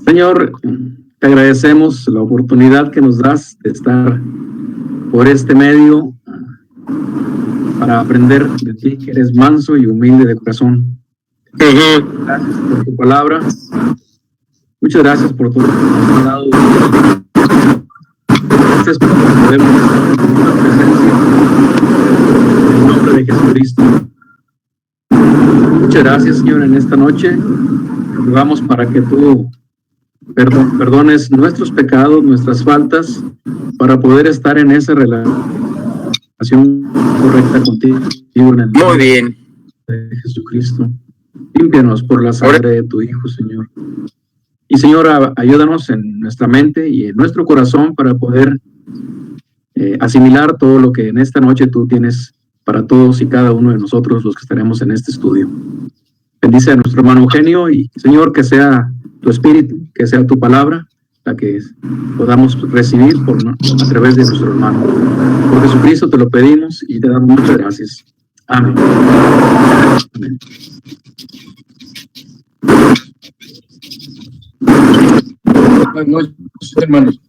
Señor, te agradecemos la oportunidad que nos das de estar por este medio para aprender de ti, que eres manso y humilde de corazón. Gracias por tu palabra. Muchas gracias por tu dado. Gracias por podemos estar en tu presencia. En el nombre de Jesucristo. Muchas gracias, Señor, en esta noche. Rogamos para que tú perdones nuestros pecados, nuestras faltas, para poder estar en esa relación correcta contigo en el nombre de Jesucristo. Límpianos por la sangre de tu Hijo, Señor. Y, Señor, ayúdanos en nuestra mente y en nuestro corazón para poder asimilar todo lo que en esta noche tú tienes para todos y cada uno de nosotros los que estaremos en este estudio. Bendice a nuestro hermano Eugenio y, Señor, que sea tu espíritu, que sea tu palabra, la que podamos recibir a través de nuestro hermano. Por Jesucristo te lo pedimos y te damos muchas gracias. Amén. Amén. Buenas noches, hermanos.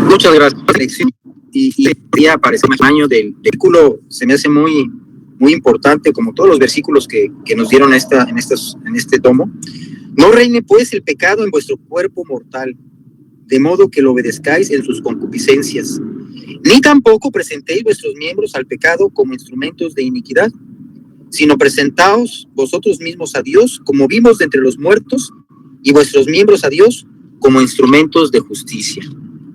Muchas gracias por la lección. Y quería aparecer el tamaño del versículo, se me hace muy importante, como todos los versículos que nos dieron en este tomo. No reine pues el pecado en vuestro cuerpo mortal, de modo que lo obedezcáis en sus concupiscencias, ni tampoco presentéis vuestros miembros al pecado como instrumentos de iniquidad, sino presentaos vosotros mismos a Dios como vivos de entre los muertos, y vuestros miembros a Dios como instrumentos de justicia.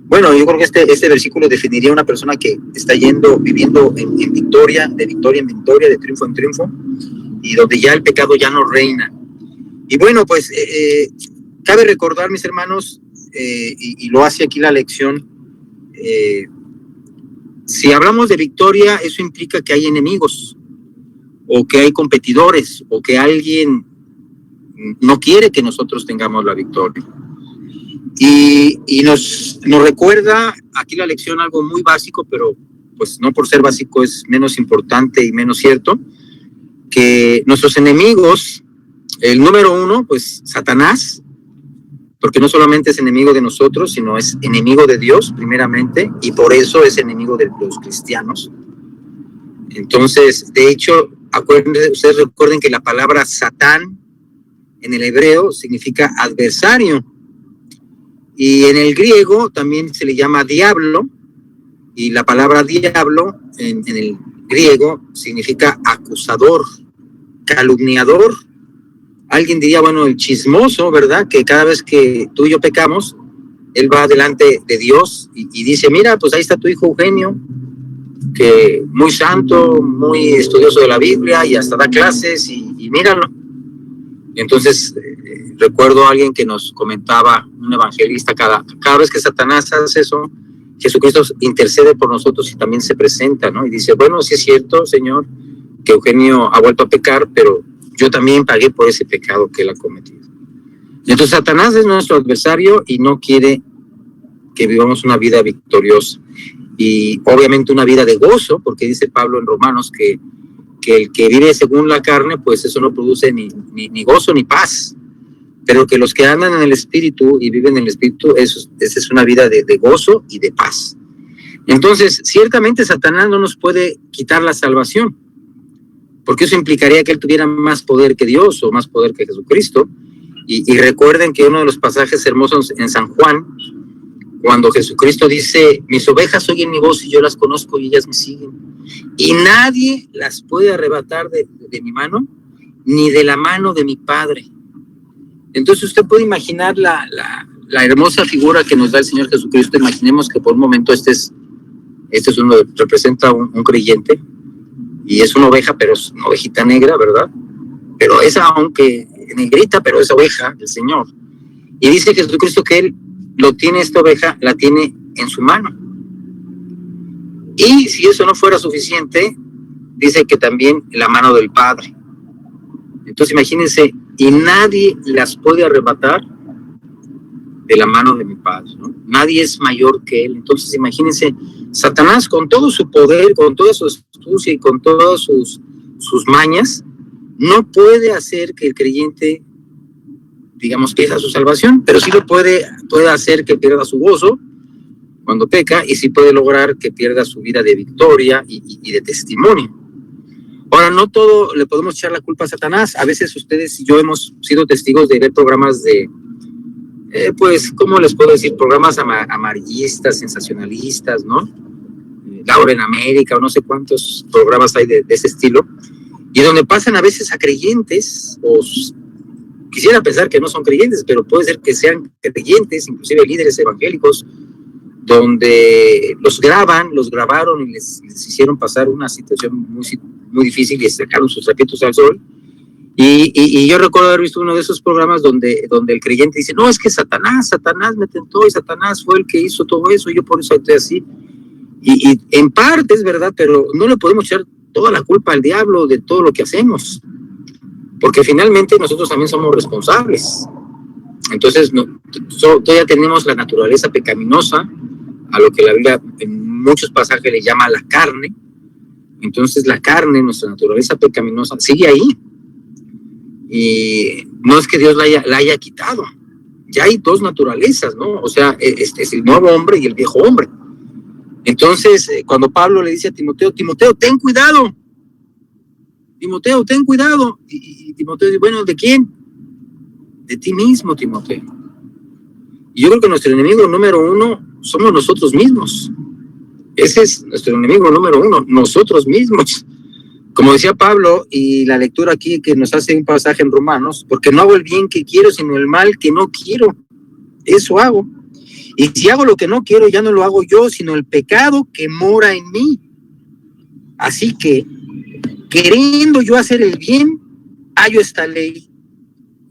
Bueno, yo creo que este versículo definiría a una persona que está viviendo en victoria, de victoria en victoria, de triunfo en triunfo, y donde ya el pecado ya no reina. Y bueno, pues cabe recordar, mis hermanos, y lo hace aquí la lección, si hablamos de victoria, eso implica que hay enemigos, o que hay competidores, o que alguien no quiere que nosotros tengamos la victoria. Y nos recuerda aquí la lección algo muy básico, pero pues no por ser básico es menos importante y menos cierto, que nuestros enemigos, el número uno, pues Satanás, porque no solamente es enemigo de nosotros, sino es enemigo de Dios primeramente, y por eso es enemigo de los cristianos. Entonces, de hecho, ustedes recuerden que la palabra Satán en el hebreo significa adversario, y en el griego también se le llama diablo, y la palabra diablo en el griego significa acusador, calumniador. Alguien diría, bueno, el chismoso, ¿verdad? Que cada vez que tú y yo pecamos, él va delante de Dios y dice, mira, pues ahí está tu hijo Eugenio, que muy santo, muy estudioso de la Biblia y hasta da clases y míralo. Y entonces recuerdo a alguien que nos comentaba, un evangelista, cada vez que Satanás hace eso, Jesucristo intercede por nosotros y también se presenta, ¿no? Y dice, bueno, sí es cierto, Señor, que Eugenio ha vuelto a pecar, pero yo también pagué por ese pecado que él ha cometido. Y entonces Satanás es nuestro adversario y no quiere que vivamos una vida victoriosa. Y obviamente una vida de gozo, porque dice Pablo en Romanos que el que vive según la carne, pues eso no produce ni gozo ni paz. Pero que los que andan en el Espíritu y viven en el Espíritu, esa es una vida de gozo y de paz. Entonces, ciertamente Satanás no nos puede quitar la salvación, porque eso implicaría que él tuviera más poder que Dios o más poder que Jesucristo. Y recuerden que uno de los pasajes hermosos en San Juan, cuando Jesucristo dice, mis ovejas oyen mi voz y yo las conozco y ellas me siguen, y nadie las puede arrebatar de mi mano, ni de la mano de mi Padre. Entonces usted puede imaginar la hermosa figura que nos da el Señor Jesucristo. Imaginemos que por un momento representa un creyente, y es una oveja, pero es una ovejita negra, ¿verdad? Pero esa, aunque negrita, pero es oveja del Señor. Y dice Jesucristo que Él esta oveja, la tiene en su mano. Y si eso no fuera suficiente, dice que también la mano del Padre. Entonces imagínense, y nadie las puede arrebatar de la mano de mi Padre, ¿no? Nadie es mayor que Él. Entonces imagínense, Satanás con todo su poder, con toda su astucia y con todas sus mañas, no puede hacer que el creyente, digamos, pierda su salvación, pero sí lo puede hacer que pierda su gozo cuando peca, y sí puede lograr que pierda su vida de victoria y de testimonio. Ahora, no todo le podemos echar la culpa a Satanás. A veces ustedes y yo hemos sido testigos de ver programas de, pues, ¿cómo les puedo decir? Programas amarillistas, sensacionalistas, ¿no? Laura en América, o no sé cuántos programas hay de ese estilo, y donde pasan a veces a creyentes, o quisiera pensar que no son creyentes, pero puede ser que sean creyentes, inclusive líderes evangélicos, donde los grabaron y les hicieron pasar una situación muy difícil y sacaron sus trapitos al sol. Y yo recuerdo haber visto uno de esos programas donde el creyente dice, no, es que Satanás me tentó y Satanás fue el que hizo todo eso, y yo por eso estoy así. Y en parte es verdad, pero no le podemos echar toda la culpa al diablo de todo lo que hacemos, porque finalmente nosotros también somos responsables. Entonces, todavía tenemos la naturaleza pecaminosa, a lo que la Biblia en muchos pasajes le llama la carne. Entonces la carne, nuestra naturaleza pecaminosa, sigue ahí. Y no es que Dios la haya quitado. Ya hay dos naturalezas, ¿no? O sea, este es el nuevo hombre y el viejo hombre. Entonces, cuando Pablo le dice a Timoteo, ten cuidado. Timoteo, ten cuidado. Y Timoteo dice, bueno, ¿de quién? De ti mismo, Timoteo. Y yo creo que nuestro enemigo número uno somos nosotros mismos. Ese es nuestro enemigo número uno, nosotros mismos. Como decía Pablo, y la lectura aquí que nos hace un pasaje en Romanos, porque no hago el bien que quiero, sino el mal que no quiero. Eso hago. Y si hago lo que no quiero, ya no lo hago yo, sino el pecado que mora en mí. Así que, queriendo yo hacer el bien, hallo esta ley,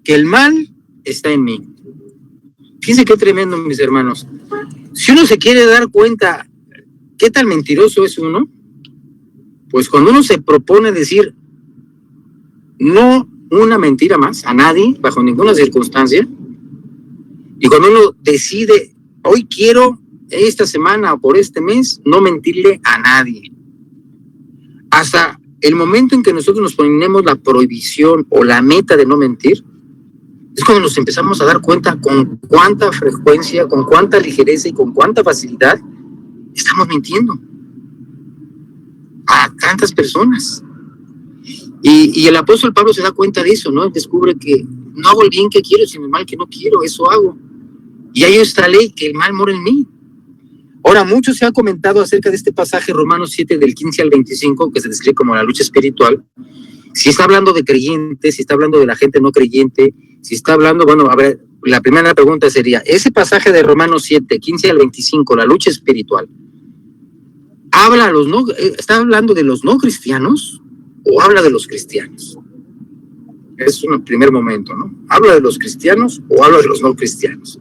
que el mal está en mí. Fíjense qué tremendo, mis hermanos. Si uno se quiere dar cuenta qué tan mentiroso es uno, pues cuando uno se propone decir no una mentira más a nadie, bajo ninguna circunstancia, y cuando uno decide, hoy quiero, esta semana o por este mes, no mentirle a nadie, hasta el momento en que nosotros nos ponemos la prohibición o la meta de no mentir, es cuando nos empezamos a dar cuenta con cuánta frecuencia, con cuánta ligereza y con cuánta facilidad estamos mintiendo a tantas personas. Y el apóstol Pablo se da cuenta de eso, ¿no? Él descubre que no hago el bien que quiero, sino el mal que no quiero, eso hago. Y hay esta ley, que el mal mora en mí. Ahora, mucho se ha comentado acerca de este pasaje, Romanos 7, del 15 al 25, que se describe como la lucha espiritual. Si está hablando de creyentes, si está hablando de la gente no creyente, si está hablando, bueno, a ver, la primera pregunta sería, ese pasaje de Romanos 7, 15 al 25, la lucha espiritual, ¿está hablando de los no cristianos o habla de los cristianos? Es un primer momento, ¿no? ¿Habla de los cristianos o habla de los no cristianos?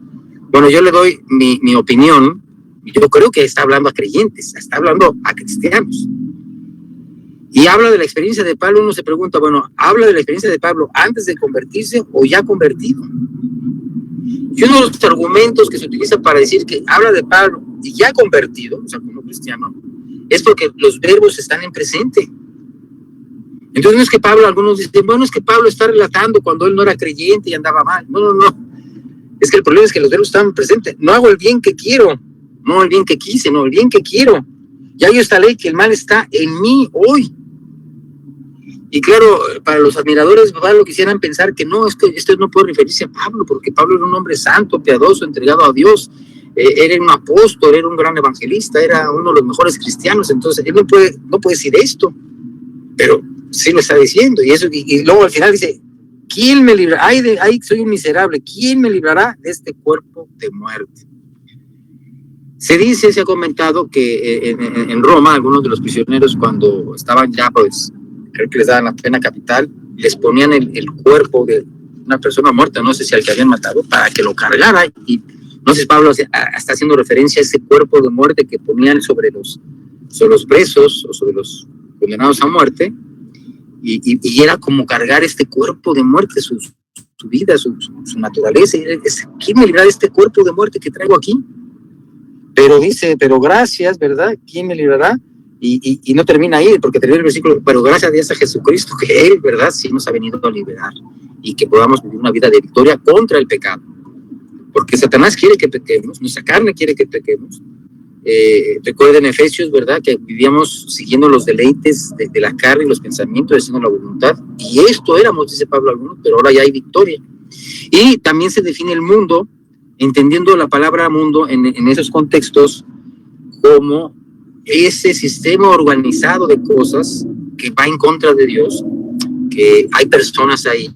Bueno, yo le doy mi opinión. Yo creo que está hablando a creyentes, está hablando a cristianos. Y habla de la experiencia de Pablo. Uno se pregunta, bueno, ¿habla de la experiencia de Pablo antes de convertirse o ya convertido? Y uno de los argumentos que se utiliza para decir que habla de Pablo y ya convertido, o sea, como cristiano, es porque los verbos están en presente. Entonces no es que Pablo, algunos dicen, bueno, es que Pablo está relatando cuando él no era creyente y andaba mal. No. Es que el problema es que los verbos están presentes. No hago el bien que quiero, no el bien que quise, no el bien que quiero. Ya hay esta ley que el mal está en mí hoy. Y claro, para los admiradores de Pablo quisieran pensar que no, es que esto no puede referirse a Pablo, porque Pablo era un hombre santo, piadoso, entregado a Dios, era un apóstol, era un gran evangelista, era uno de los mejores cristianos, entonces él no puede decir esto, pero sí lo está diciendo, y luego al final dice, ¿quién me librará? Ay, soy un miserable, ¿quién me librará de este cuerpo de muerte? Se ha comentado que en Roma, algunos de los prisioneros, cuando estaban ya, pues, creo que les daban la pena capital, les ponían el cuerpo de una persona muerta, no sé si al que habían matado, para que lo cargara, y no sé si Pablo está haciendo referencia a ese cuerpo de muerte que ponían sobre los presos o sobre los condenados a muerte, y era como cargar este cuerpo de muerte, su vida, su naturaleza. ¿Quién me librará de este cuerpo de muerte que traigo aquí? Pero dice, pero gracias, ¿verdad? ¿Quién me librará? Y no termina ahí, porque termina el versículo, pero gracias a Dios a Jesucristo, que Él, ¿verdad? Sí nos ha venido a liberar y que podamos vivir una vida de victoria contra el pecado. Porque Satanás quiere que pequemos, nuestra carne quiere que pequemos. Recuerden Efesios, ¿verdad? Que vivíamos siguiendo los deleites de la carne y los pensamientos, haciendo la voluntad. Y esto éramos, dice Pablo algunos, pero ahora ya hay victoria. Y también se define el mundo, entendiendo la palabra mundo en esos contextos como ese sistema organizado de cosas que va en contra de Dios, que hay personas ahí.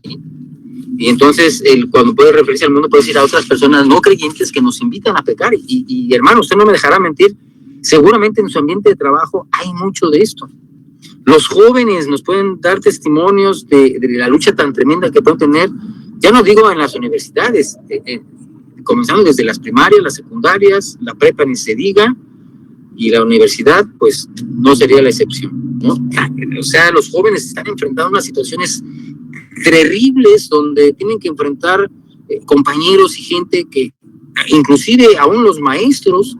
Y entonces, cuando puede referirse al mundo, puede decir a otras personas no creyentes que nos invitan a pecar. Y hermano, usted no me dejará mentir, seguramente en su ambiente de trabajo hay mucho de esto. Los jóvenes nos pueden dar testimonios de la lucha tan tremenda que pueden tener, ya no digo en las universidades, comenzando desde las primarias, las secundarias, la prepa ni se diga, y la universidad, pues no sería la excepción, ¿no? O sea, los jóvenes están enfrentando unas situaciones terribles donde tienen que enfrentar compañeros y gente que, inclusive aún los maestros,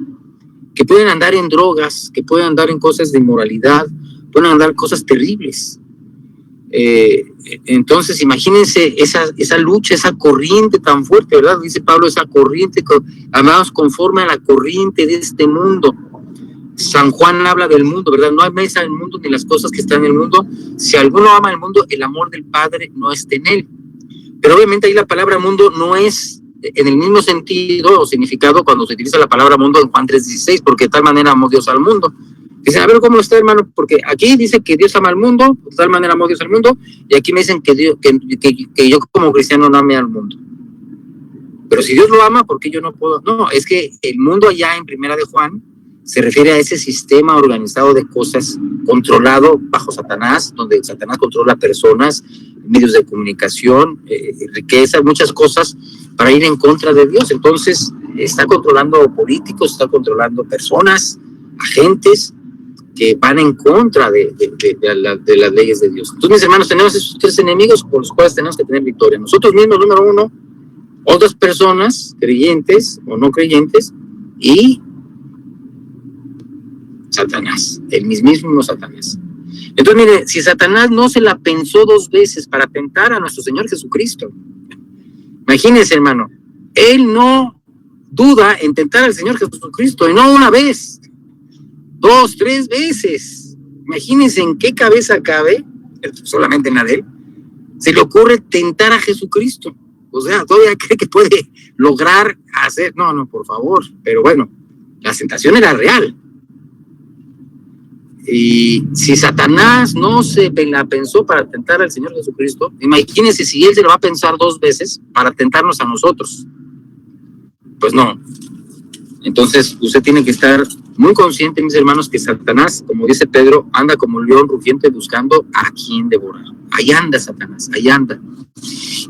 que pueden andar en drogas, que pueden andar en cosas de inmoralidad, pueden andar cosas terribles. Entonces, imagínense esa lucha, esa corriente tan fuerte, ¿verdad? Dice Pablo, esa corriente, amados, conforme a la corriente de este mundo. San Juan habla del mundo, ¿verdad? No hay mesa en el mundo ni las cosas que están en el mundo. Si alguno ama el mundo, el amor del Padre no está en él. Pero obviamente ahí la palabra mundo no es en el mismo sentido o significado cuando se utiliza la palabra mundo en Juan 3:16, porque de tal manera amó Dios al mundo. Dicen, a ver cómo está, hermano, porque aquí dice que Dios ama al mundo, de tal manera amó Dios al mundo, y aquí me dicen que yo como cristiano no ame al mundo. Pero si Dios lo ama, ¿por qué yo no puedo? No, es que el mundo allá en Primera de Juan se refiere a ese sistema organizado de cosas controlado bajo Satanás, donde Satanás controla personas, medios de comunicación, riqueza, muchas cosas para ir en contra de Dios. Entonces está controlando políticos, está controlando personas, agentes que van en contra de las leyes de Dios. Entonces, mis hermanos, tenemos esos tres enemigos por los cuales tenemos que tener victoria. Nosotros mismos, número uno, otras personas, creyentes o no creyentes, y Satanás, el mismísimo Satanás. Entonces, mire, si Satanás no se la pensó 2 veces para tentar a nuestro Señor Jesucristo, imagínense, hermano, él no duda en tentar al Señor Jesucristo, y no una vez, 2, 3 veces. Imagínense en qué cabeza cabe, solamente en la de él, se le ocurre tentar a Jesucristo. O sea, todavía cree que puede lograr hacer, no, por favor, pero bueno, la tentación era real. Y si Satanás no se la pensó para tentar al Señor Jesucristo, imagínense si él se lo va a pensar 2 veces para tentarnos a nosotros. Pues no. Entonces usted tiene que estar muy consciente, mis hermanos, que Satanás, como dice Pedro, anda como un león rugiente buscando a quien devorar. Ahí anda Satanás, ahí anda.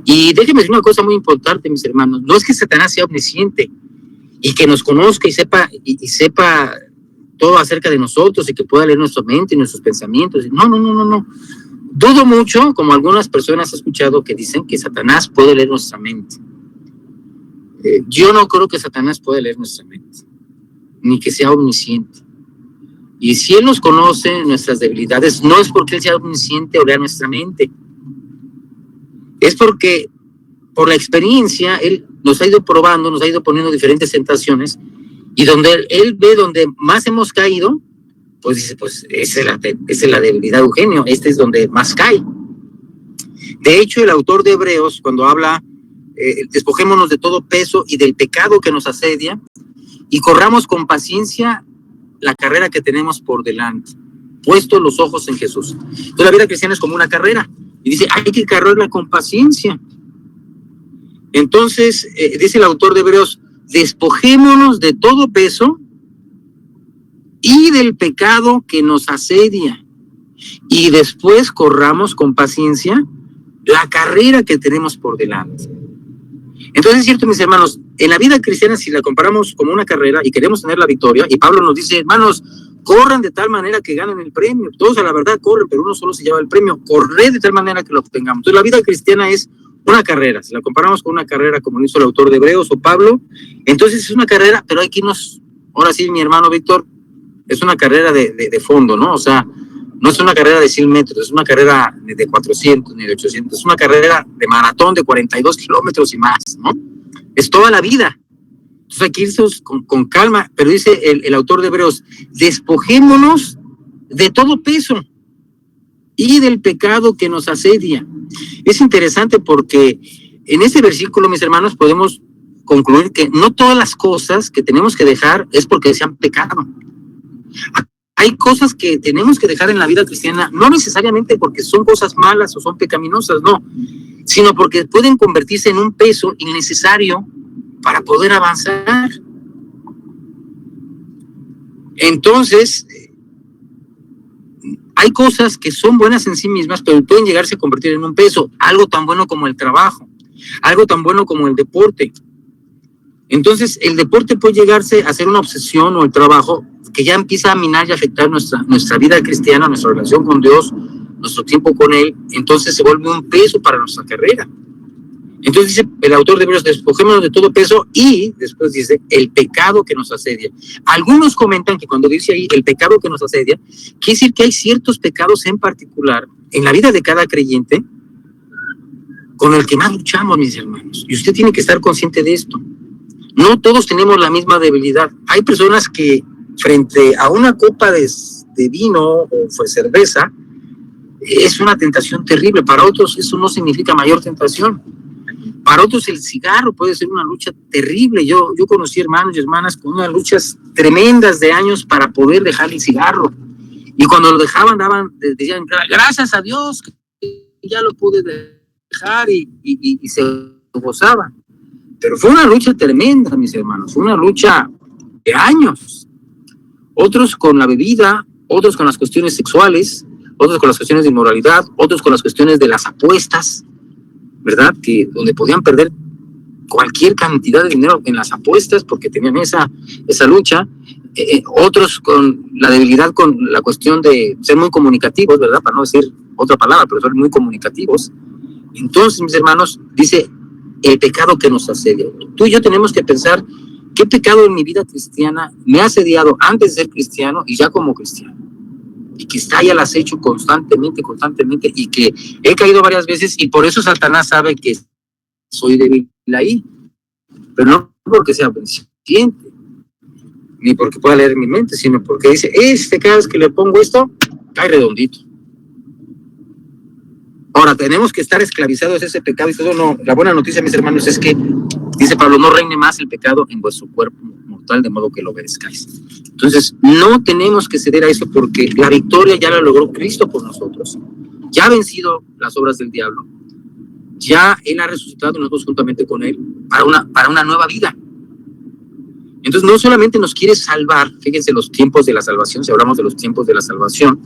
Y déjenme decir una cosa muy importante, mis hermanos, no es que Satanás sea omnisciente y que nos conozca y sepa todo acerca de nosotros y que pueda leer nuestra mente y nuestros pensamientos. No. Dudo mucho, como algunas personas he escuchado que dicen que Satanás puede leer nuestra mente. Yo no creo que Satanás pueda leer nuestra mente, ni que sea omnisciente. Y si él nos conoce nuestras debilidades, no es porque él sea omnisciente o lea nuestra mente. Es porque por la experiencia él nos ha ido probando, nos ha ido poniendo diferentes tentaciones, y donde él ve donde más hemos caído, pues dice, pues esa es la debilidad de Eugenio, es donde más cae. De hecho, el autor de Hebreos, cuando habla, despojémonos de todo peso y del pecado que nos asedia, y corramos con paciencia la carrera que tenemos por delante, puestos los ojos en Jesús. Entonces la vida cristiana es como una carrera, y dice, hay que correrla con paciencia. Entonces, dice el autor de Hebreos, despojémonos de todo peso y del pecado que nos asedia, y después corramos con paciencia la carrera que tenemos por delante. Entonces es cierto, mis hermanos, en la vida cristiana, si la comparamos como una carrera y queremos tener la victoria, y Pablo nos dice, hermanos, corran de tal manera que ganen el premio. Todos a la verdad corren, pero uno solo se lleva el premio. Corred de tal manera que lo obtengamos. Entonces la vida cristiana es una carrera. Si la comparamos con una carrera como lo hizo el autor de Hebreos o Pablo, entonces es una carrera, pero hay que irnos, ahora sí, mi hermano Víctor, es una carrera de fondo, ¿no? O sea, no es una carrera de 100 metros, es una carrera de 400 ni de 800, es una carrera de maratón de 42 kilómetros y más, ¿no? Es toda la vida. Entonces hay que irse con calma, pero dice el autor de Hebreos, despojémonos de todo peso y del pecado que nos asedia. Es interesante porque en este versículo, mis hermanos, podemos concluir que no todas las cosas que tenemos que dejar es porque sean pecado. Hay cosas que tenemos que dejar en la vida cristiana, no necesariamente porque son cosas malas o son pecaminosas, no, sino porque pueden convertirse en un peso innecesario para poder avanzar. Entonces, hay cosas que son buenas en sí mismas, pero pueden llegarse a convertir en un peso, algo tan bueno como el trabajo, algo tan bueno como el deporte. Entonces, el deporte puede llegarse a ser una obsesión, o el trabajo que ya empieza a minar y afectar nuestra vida cristiana, nuestra relación con Dios, nuestro tiempo con Él. Entonces se vuelve un peso para nuestra carrera. Entonces dice el autor de Hebreos, despojémonos de todo peso, y después dice el pecado que nos asedia. Algunos comentan que cuando dice ahí el pecado que nos asedia, quiere decir que hay ciertos pecados en particular en la vida de cada creyente con el que más luchamos, mis hermanos. Y usted tiene que estar consciente de esto. No todos tenemos la misma debilidad. Hay personas que frente a una copa de vino o cerveza es una tentación terrible. Para otros eso no significa mayor tentación. Para otros el cigarro puede ser una lucha terrible. Yo conocí hermanos y hermanas con unas luchas tremendas de años para poder dejar el cigarro. Y cuando lo dejaban, decían, gracias a Dios que ya lo pude dejar, y se gozaban. Pero fue una lucha tremenda, mis hermanos, fue una lucha de años. Otros con la bebida, otros con las cuestiones sexuales, otros con las cuestiones de inmoralidad, otros con las cuestiones de las apuestas, ¿verdad? Que donde podían perder cualquier cantidad de dinero en las apuestas porque tenían esa lucha. Otros con la debilidad con la cuestión de ser muy comunicativos, ¿verdad? Para no decir otra palabra, pero ser muy comunicativos. Entonces, mis hermanos, dice el pecado que nos asedia. Tú y yo tenemos que pensar qué pecado en mi vida cristiana me ha asediado antes de ser cristiano y ya como cristiano, y que está ahí al acecho constantemente, y que he caído varias veces, y por eso Satanás sabe que soy débil ahí, pero no porque sea consciente, ni porque pueda leer mi mente, sino porque dice, cada vez que le pongo esto, cae redondito. Ahora, tenemos que estar esclavizados a ese pecado y todo. No, la buena noticia, mis hermanos, es que, dice Pablo, no reine más el pecado en vuestro cuerpo mortal, de modo que lo obedezcáis. Entonces, no tenemos que ceder a eso, porque la victoria ya la logró Cristo por nosotros. Ya ha vencido las obras del diablo. Ya Él ha resucitado nosotros juntamente con Él para una nueva vida. Entonces, no solamente nos quiere salvar, fíjense los tiempos de la salvación, si hablamos de los tiempos de la salvación,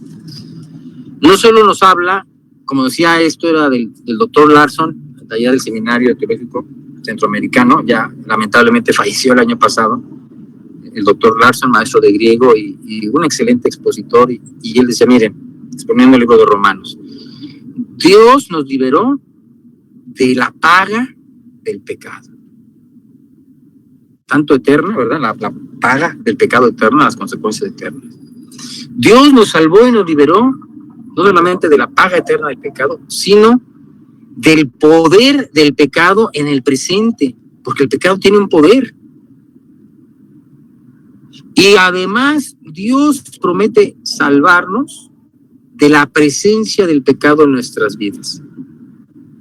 no solo nos habla, como decía, esto era del doctor Larson, de allá del Seminario Teológico Centroamericano, ya lamentablemente falleció el año pasado, el doctor Larson, maestro de griego y un excelente expositor, y él decía, miren, exponiendo el libro de Romanos, Dios nos liberó de la paga del pecado, tanto eterna, ¿verdad? La paga del pecado eterno, las consecuencias eternas. Dios nos salvó y nos liberó no solamente de la paga eterna del pecado, sino del poder del pecado en el presente, porque el pecado tiene un poder. Y además, Dios promete salvarnos de la presencia del pecado en nuestras vidas.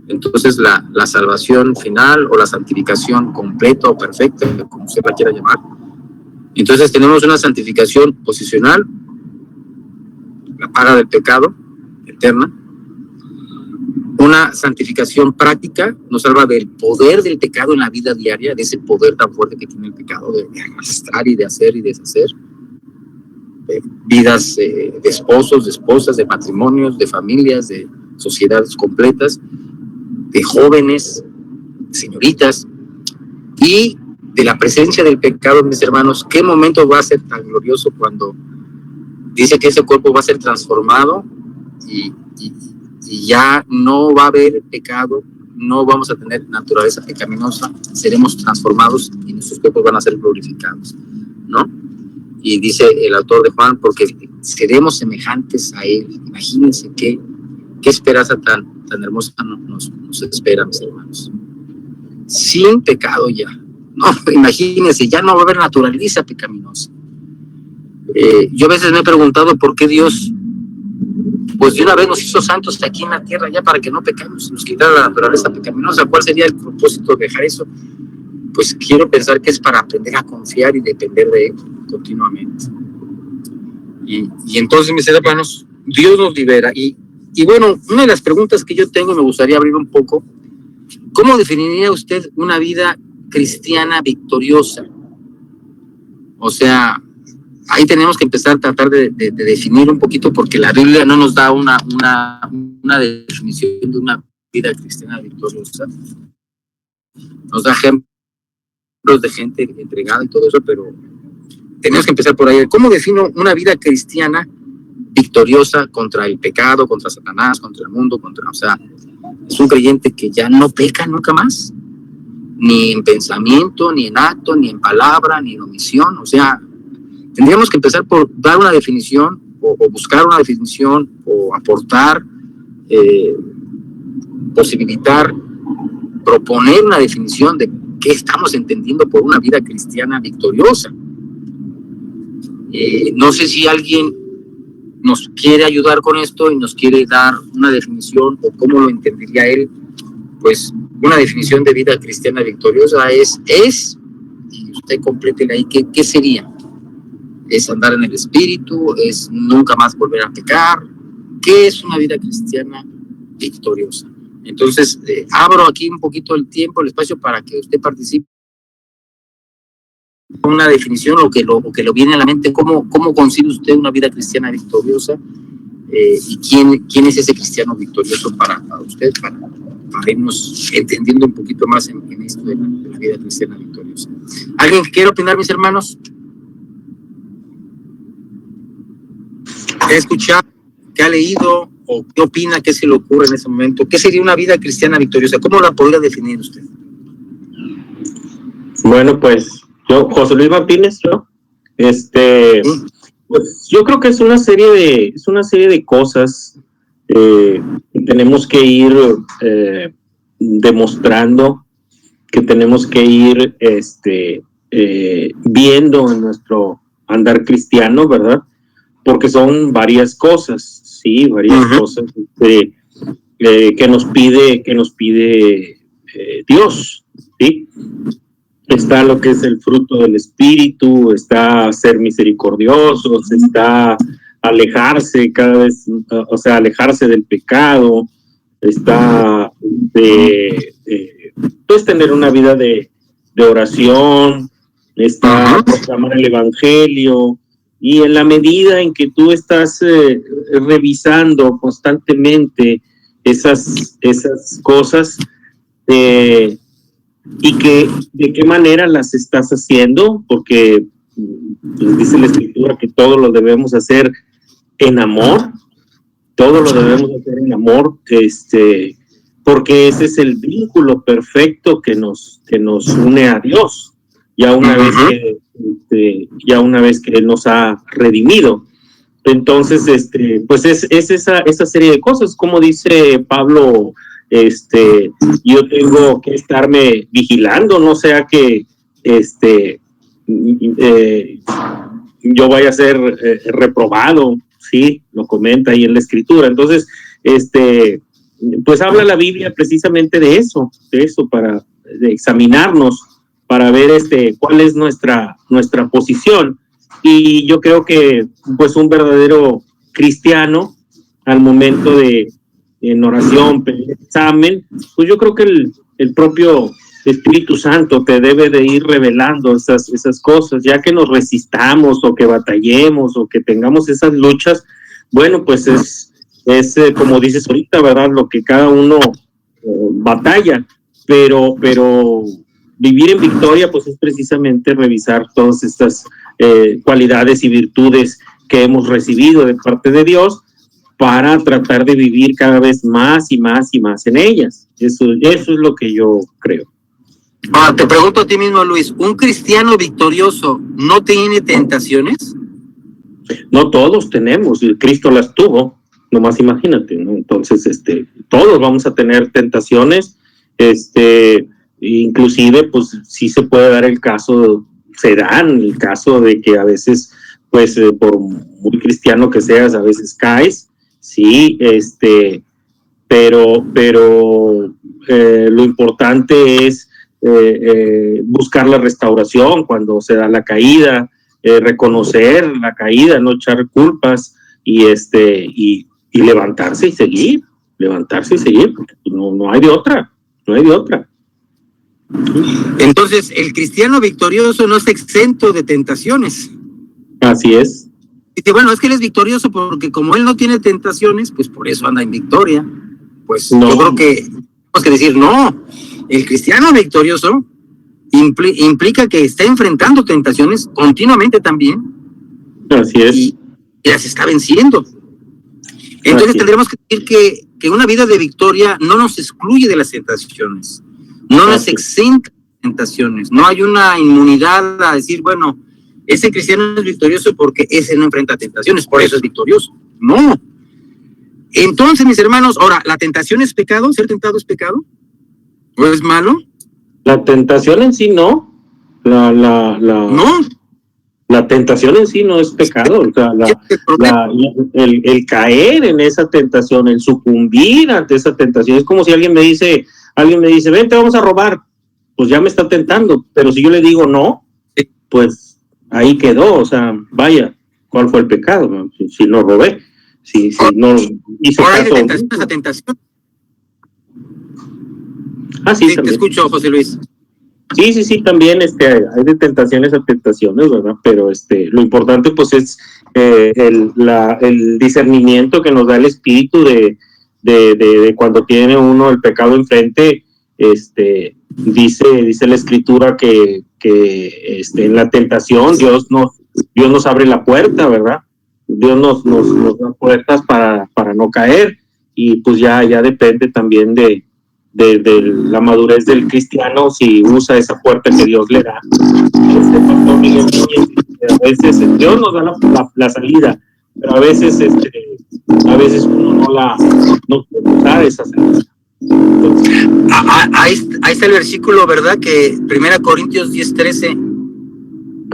Entonces, la salvación final o la santificación completa o perfecta, como usted la quiera llamar. Entonces, tenemos una santificación posicional, la paga del pecado eterna, una santificación práctica, nos salva del poder del pecado en la vida diaria, de ese poder tan fuerte que tiene el pecado de arrastrar y de hacer y deshacer, vidas de esposos, de esposas, de matrimonios, de familias, de sociedades completas, de jóvenes, señoritas, y de la presencia del pecado, mis hermanos. ¿Qué momento va a ser tan glorioso cuando dice que ese cuerpo va a ser transformado y ya no va a haber pecado, no vamos a tener naturaleza pecaminosa, seremos transformados y nuestros cuerpos van a ser glorificados, ¿no? Y dice el autor de Juan, porque seremos semejantes a Él. Imagínense qué esperanza tan hermosa nos espera, mis hermanos. Sin pecado ya. No, imagínense, ya no va a haber naturaleza pecaminosa. Yo a veces me he preguntado por qué Dios, pues de una vez nos hizo santos aquí en la tierra ya para que no pecamos, nos quitara la naturaleza pecaminosa. ¿Cuál sería el propósito de dejar eso? Pues quiero pensar que es para aprender a confiar y depender de Él continuamente. Y entonces, mis hermanos, Dios nos libera. Y bueno, una de las preguntas que yo tengo, me gustaría abrir un poco, ¿cómo definiría usted una vida cristiana victoriosa? O sea, ahí tenemos que empezar a tratar de definir un poquito, porque la Biblia no nos da una definición de una vida cristiana victoriosa. Nos da ejemplos de gente entregada y todo eso, pero tenemos que empezar por ahí. ¿Cómo defino una vida cristiana victoriosa contra el pecado, contra Satanás, contra el mundo, o sea, es un creyente que ya no peca nunca más, ni en pensamiento, ni en acto, ni en palabra, ni en omisión? O sea, tendríamos que empezar por dar una definición, o buscar una definición, o aportar, posibilitar, proponer una definición de qué estamos entendiendo por una vida cristiana victoriosa. No sé si alguien nos quiere ayudar con esto y nos quiere dar una definición, o cómo lo entendería él. Pues una definición de vida cristiana victoriosa es y usted complétele ahí, ¿qué sería? ¿Es andar en el Espíritu? ¿Es nunca más volver a pecar? ¿Qué es una vida cristiana victoriosa? Entonces, abro aquí un poquito el tiempo, el espacio, para que usted participe. Una definición, lo que lo viene a la mente, ¿cómo concibe usted una vida cristiana victoriosa? ¿Y quién es ese cristiano victorioso para usted, para irnos entendiendo un poquito más en esto de la vida cristiana victoriosa? ¿Alguien que quiera opinar, mis hermanos? ¿Qué ha escuchado? ¿Qué ha leído? ¿O qué opina? ¿Qué se le ocurre en ese momento? ¿Qué sería una vida cristiana victoriosa? ¿Cómo la podría definir usted? Bueno, pues yo, José Luis Martínez, ¿no? Pues yo creo que es una serie de cosas que tenemos que ir demostrando, que tenemos que ir viendo en nuestro andar cristiano, ¿verdad? Porque son varias cosas, sí, varias cosas que nos pide Dios, ¿sí? Está lo que es el fruto del Espíritu, está ser misericordiosos, está alejarse cada vez, o sea, alejarse del pecado, está pues tener una vida de oración, está proclamar el Evangelio. Y en la medida en que tú estás revisando constantemente esas cosas, y que de qué manera las estás haciendo, porque dice la Escritura que todo lo debemos hacer en amor, porque ese es el vínculo perfecto que nos une a Dios, ya una vez que Él nos ha redimido. Entonces, pues es esa serie de cosas, como dice Pablo. Yo tengo que estarme vigilando, no sea que yo vaya a ser reprobado, sí, lo comenta ahí en la Escritura. Entonces, pues habla la Biblia precisamente de eso, para examinarnos, para ver cuál es nuestra posición. Y yo creo que pues un verdadero cristiano, al momento de en oración, examen, pues yo creo que el propio Espíritu Santo te debe de ir revelando esas cosas, ya que nos resistamos o que batallemos o que tengamos esas luchas. Bueno, pues es como dices ahorita, ¿verdad? Lo que cada uno batalla, pero vivir en victoria pues es precisamente revisar todas estas cualidades y virtudes que hemos recibido de parte de Dios para tratar de vivir cada vez más y más y más en ellas. Eso es lo que yo creo. Te pregunto a ti mismo, Luis, ¿un cristiano victorioso no tiene tentaciones? No todos tenemos, Cristo las tuvo, nomás imagínate, ¿no? Entonces, todos vamos a tener tentaciones, inclusive, pues, sí se puede dar el caso, se dan el caso de que a veces, pues, por muy cristiano que seas, a veces caes, sí, pero lo importante es buscar la restauración cuando se da la caída, reconocer la caída, no echar culpas y levantarse y seguir, porque no hay de otra. Entonces, el cristiano victorioso no es exento de tentaciones. Así es. Dice, bueno, es que él es victorioso porque como él no tiene tentaciones, pues por eso anda en victoria. Pues no. Yo creo que tenemos que decir, no, el cristiano victorioso implica que está enfrentando tentaciones continuamente también. Así es. Y las está venciendo. Entonces tendremos que decir que una vida de victoria no nos excluye de las tentaciones, no nos exenta de tentaciones, no hay una inmunidad a decir, bueno, ese cristiano es victorioso porque ese no enfrenta tentaciones, por eso es victorioso. No. Entonces, mis hermanos, ahora, ¿la tentación es pecado? ¿Ser tentado es pecado? ¿O es malo? La tentación en sí no. No. La tentación en sí no es pecado. O sea, el caer en esa tentación, el sucumbir ante esa tentación, es como si alguien me dice, vente, vamos a robar. Pues ya me está tentando. Pero si yo le digo no, pues ahí quedó. O sea, vaya, ¿cuál fue el pecado? Si no robé, si no hice caso. Hay tentación, esa tentación. Sí, te escucho, José Luis. Sí, también hay de tentaciones a tentaciones, ¿verdad? Pero lo importante pues es el discernimiento que nos da el Espíritu de cuando tiene uno el pecado enfrente. Dice la Escritura que en la tentación Dios nos abre la puerta, ¿verdad? Dios nos da puertas para no caer, y pues ya depende también de la madurez del cristiano, si usa esa puerta que Dios le da. Pastor Miguel Núñez, a veces Dios nos da la salida, pero a veces uno no puede usar esa salida. Entonces, ahí está el versículo, ¿verdad? Que 1 Corintios 10:13,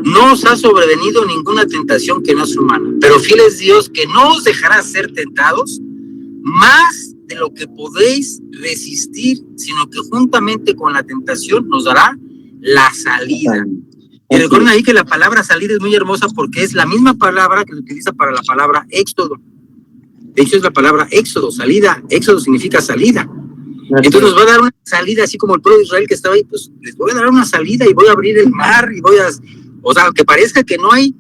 no os ha sobrevenido ninguna tentación que no es humana, pero fiel es Dios que no os dejará ser tentados más de lo que podéis resistir, sino que juntamente con la tentación nos dará la salida. Y recuerden ahí que la palabra salida es muy hermosa porque es la misma palabra que se utiliza para la palabra éxodo. De hecho es la palabra éxodo, salida. Éxodo significa salida. Entonces nos va a dar una salida, así como el pueblo de Israel que estaba ahí, pues les voy a dar una salida y voy a abrir el mar y o sea, que parezca que no hay,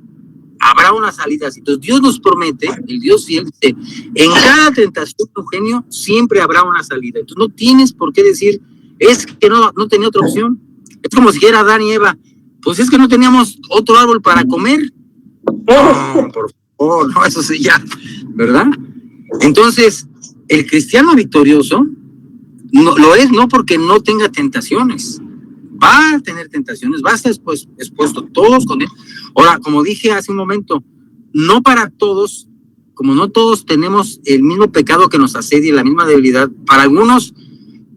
habrá una salida. Entonces Dios nos promete, el Dios fiel, en cada tentación, Eugenio, siempre habrá una salida. Entonces no tienes por qué decir, es que no tenía otra opción. Es como si dijera Adán y Eva, pues es que no teníamos otro árbol para comer. No, por favor, no, eso sí ya, ¿verdad? Entonces, el cristiano victorioso no lo es, no porque no tenga tentaciones. Va a tener tentaciones, va a estar expuesto todos con él. Ahora, como dije hace un momento, no para todos, como no todos tenemos el mismo pecado que nos asedia, la misma debilidad, para algunos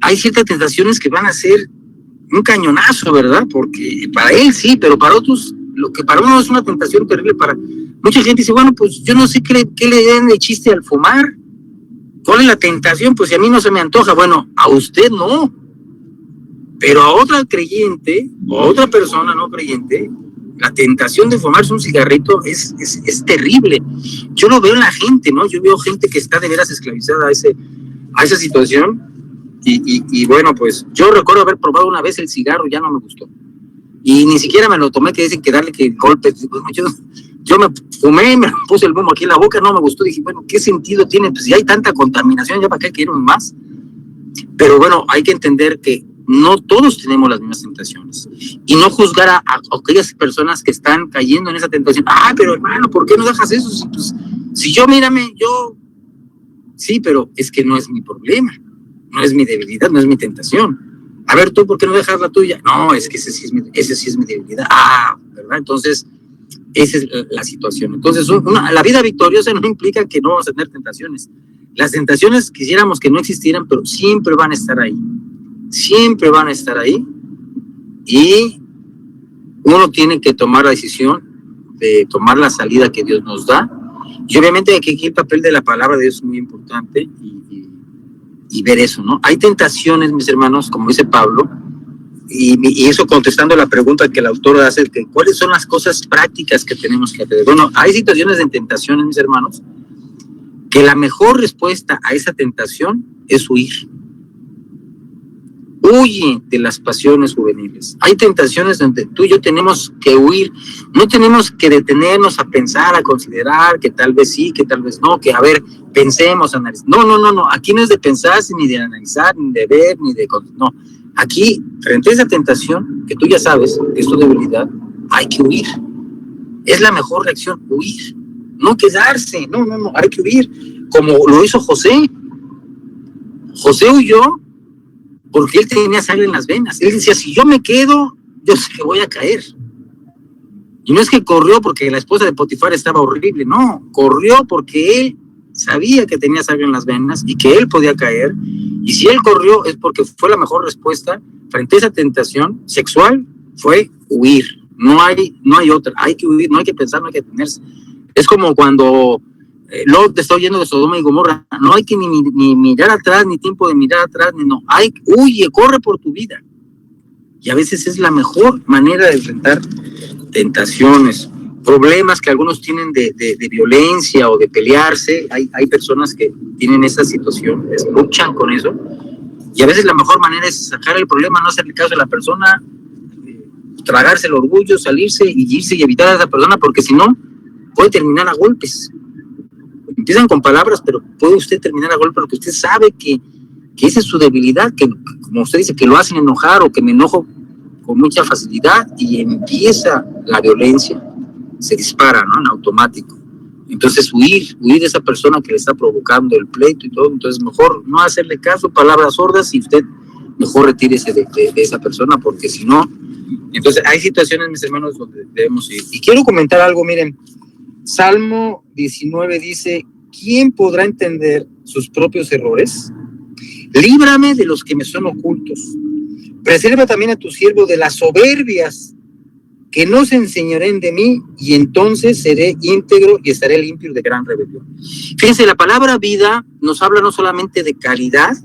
hay ciertas tentaciones que van a ser un cañonazo, ¿verdad? Porque para él sí, pero para otros, lo que para uno es una tentación terrible, para mucha gente dice, bueno, pues yo no sé qué le den de chiste al fumar. ¿Cuál es la tentación? Pues si a mí no se me antoja. Bueno, a usted no. Pero a otra creyente, o a otra persona no creyente, la tentación de fumarse un cigarrito es terrible. Yo lo veo en la gente, ¿no? Yo veo gente que está de veras esclavizada a esa situación. Y bueno, pues yo recuerdo haber probado una vez el cigarro, ya no me gustó. Y ni siquiera me lo tomé, que dicen que darle golpes. Yo me fumé, me puse el humo aquí en la boca, no me gustó. Dije, bueno, ¿qué sentido tiene? Pues si hay tanta contaminación, ¿ya para qué quiero más? Pero bueno, hay que entender que no todos tenemos las mismas tentaciones. Y no juzgar a aquellas personas que están cayendo en esa tentación. Pero hermano, ¿por qué no dejas eso? Si yo, mírame, yo... Sí, pero es que no es mi problema, no es mi debilidad, no es mi tentación. A ver, ¿tú por qué no dejas la tuya? No, es que ese sí es mi debilidad. ¿Verdad? Entonces, esa es la situación. Entonces, la vida victoriosa no implica que no vamos a tener tentaciones. Las tentaciones quisiéramos que no existieran, pero siempre van a estar ahí. Siempre van a estar ahí. Y uno tiene que tomar la decisión de tomar la salida que Dios nos da. Y obviamente aquí el papel de la palabra de Dios es muy importante y ver eso, ¿no? Hay tentaciones, mis hermanos, como dice Pablo, y eso contestando la pregunta que el autor hace, que ¿cuáles son las cosas prácticas que tenemos que hacer? Bueno, hay situaciones de tentaciones, mis hermanos, que la mejor respuesta a esa tentación es huir. Huye de las pasiones juveniles. Hay tentaciones donde tú y yo tenemos que huir. No tenemos que detenernos a pensar, a considerar que tal vez sí, que tal vez no, que a ver, pensemos, analizar. No. Aquí no es de pensar, ni de analizar, ni de ver, ni de... No. Aquí, frente a esa tentación, que tú ya sabes, que es tu debilidad, hay que huir. Es la mejor reacción, huir. No quedarse, no, hay que huir. Como lo hizo José. José huyó porque él tenía sangre en las venas. Él decía, si yo me quedo, yo sé que voy a caer. Y no es que corrió porque la esposa de Potifar estaba horrible, no, corrió porque él sabía que tenía sangre en las venas y que él podía caer. Y si él corrió es porque fue la mejor respuesta frente a esa tentación sexual, fue huir. No hay otra, hay que huir, no hay que pensar, no hay que detenerse. Es como cuando Lot está huyendo de Sodoma y Gomorra, no hay que ni mirar atrás, ni tiempo de mirar atrás, huye, corre por tu vida. Y a veces es la mejor manera de enfrentar tentaciones, problemas que algunos tienen de violencia o de pelearse. Hay personas que tienen esa situación, luchan con eso, y a veces la mejor manera es sacar el problema, no hacerle caso a la persona, tragarse el orgullo, salirse y irse y evitar a esa persona, porque si no, puede terminar a golpes. Empiezan con palabras, pero puede usted terminar a golpes porque usted sabe que esa es su debilidad, que como usted dice, que lo hacen enojar o que me enojo con mucha facilidad y empieza la violencia, se dispara, ¿no? En automático. Entonces huir de esa persona que le está provocando el pleito y todo. Entonces mejor no hacerle caso, palabras sordas, y usted mejor retírese de esa persona, porque si no, entonces hay situaciones, mis hermanos, donde debemos ir. Y quiero comentar algo, miren, Salmo 19 dice, ¿quién podrá entender sus propios errores? Líbrame de los que me son ocultos. Preserva también a tu siervo de las soberbias, que no se enseñoreen de mí, y entonces seré íntegro y estaré limpio de gran rebelión. Fíjense, la palabra vida nos habla no solamente de calidad,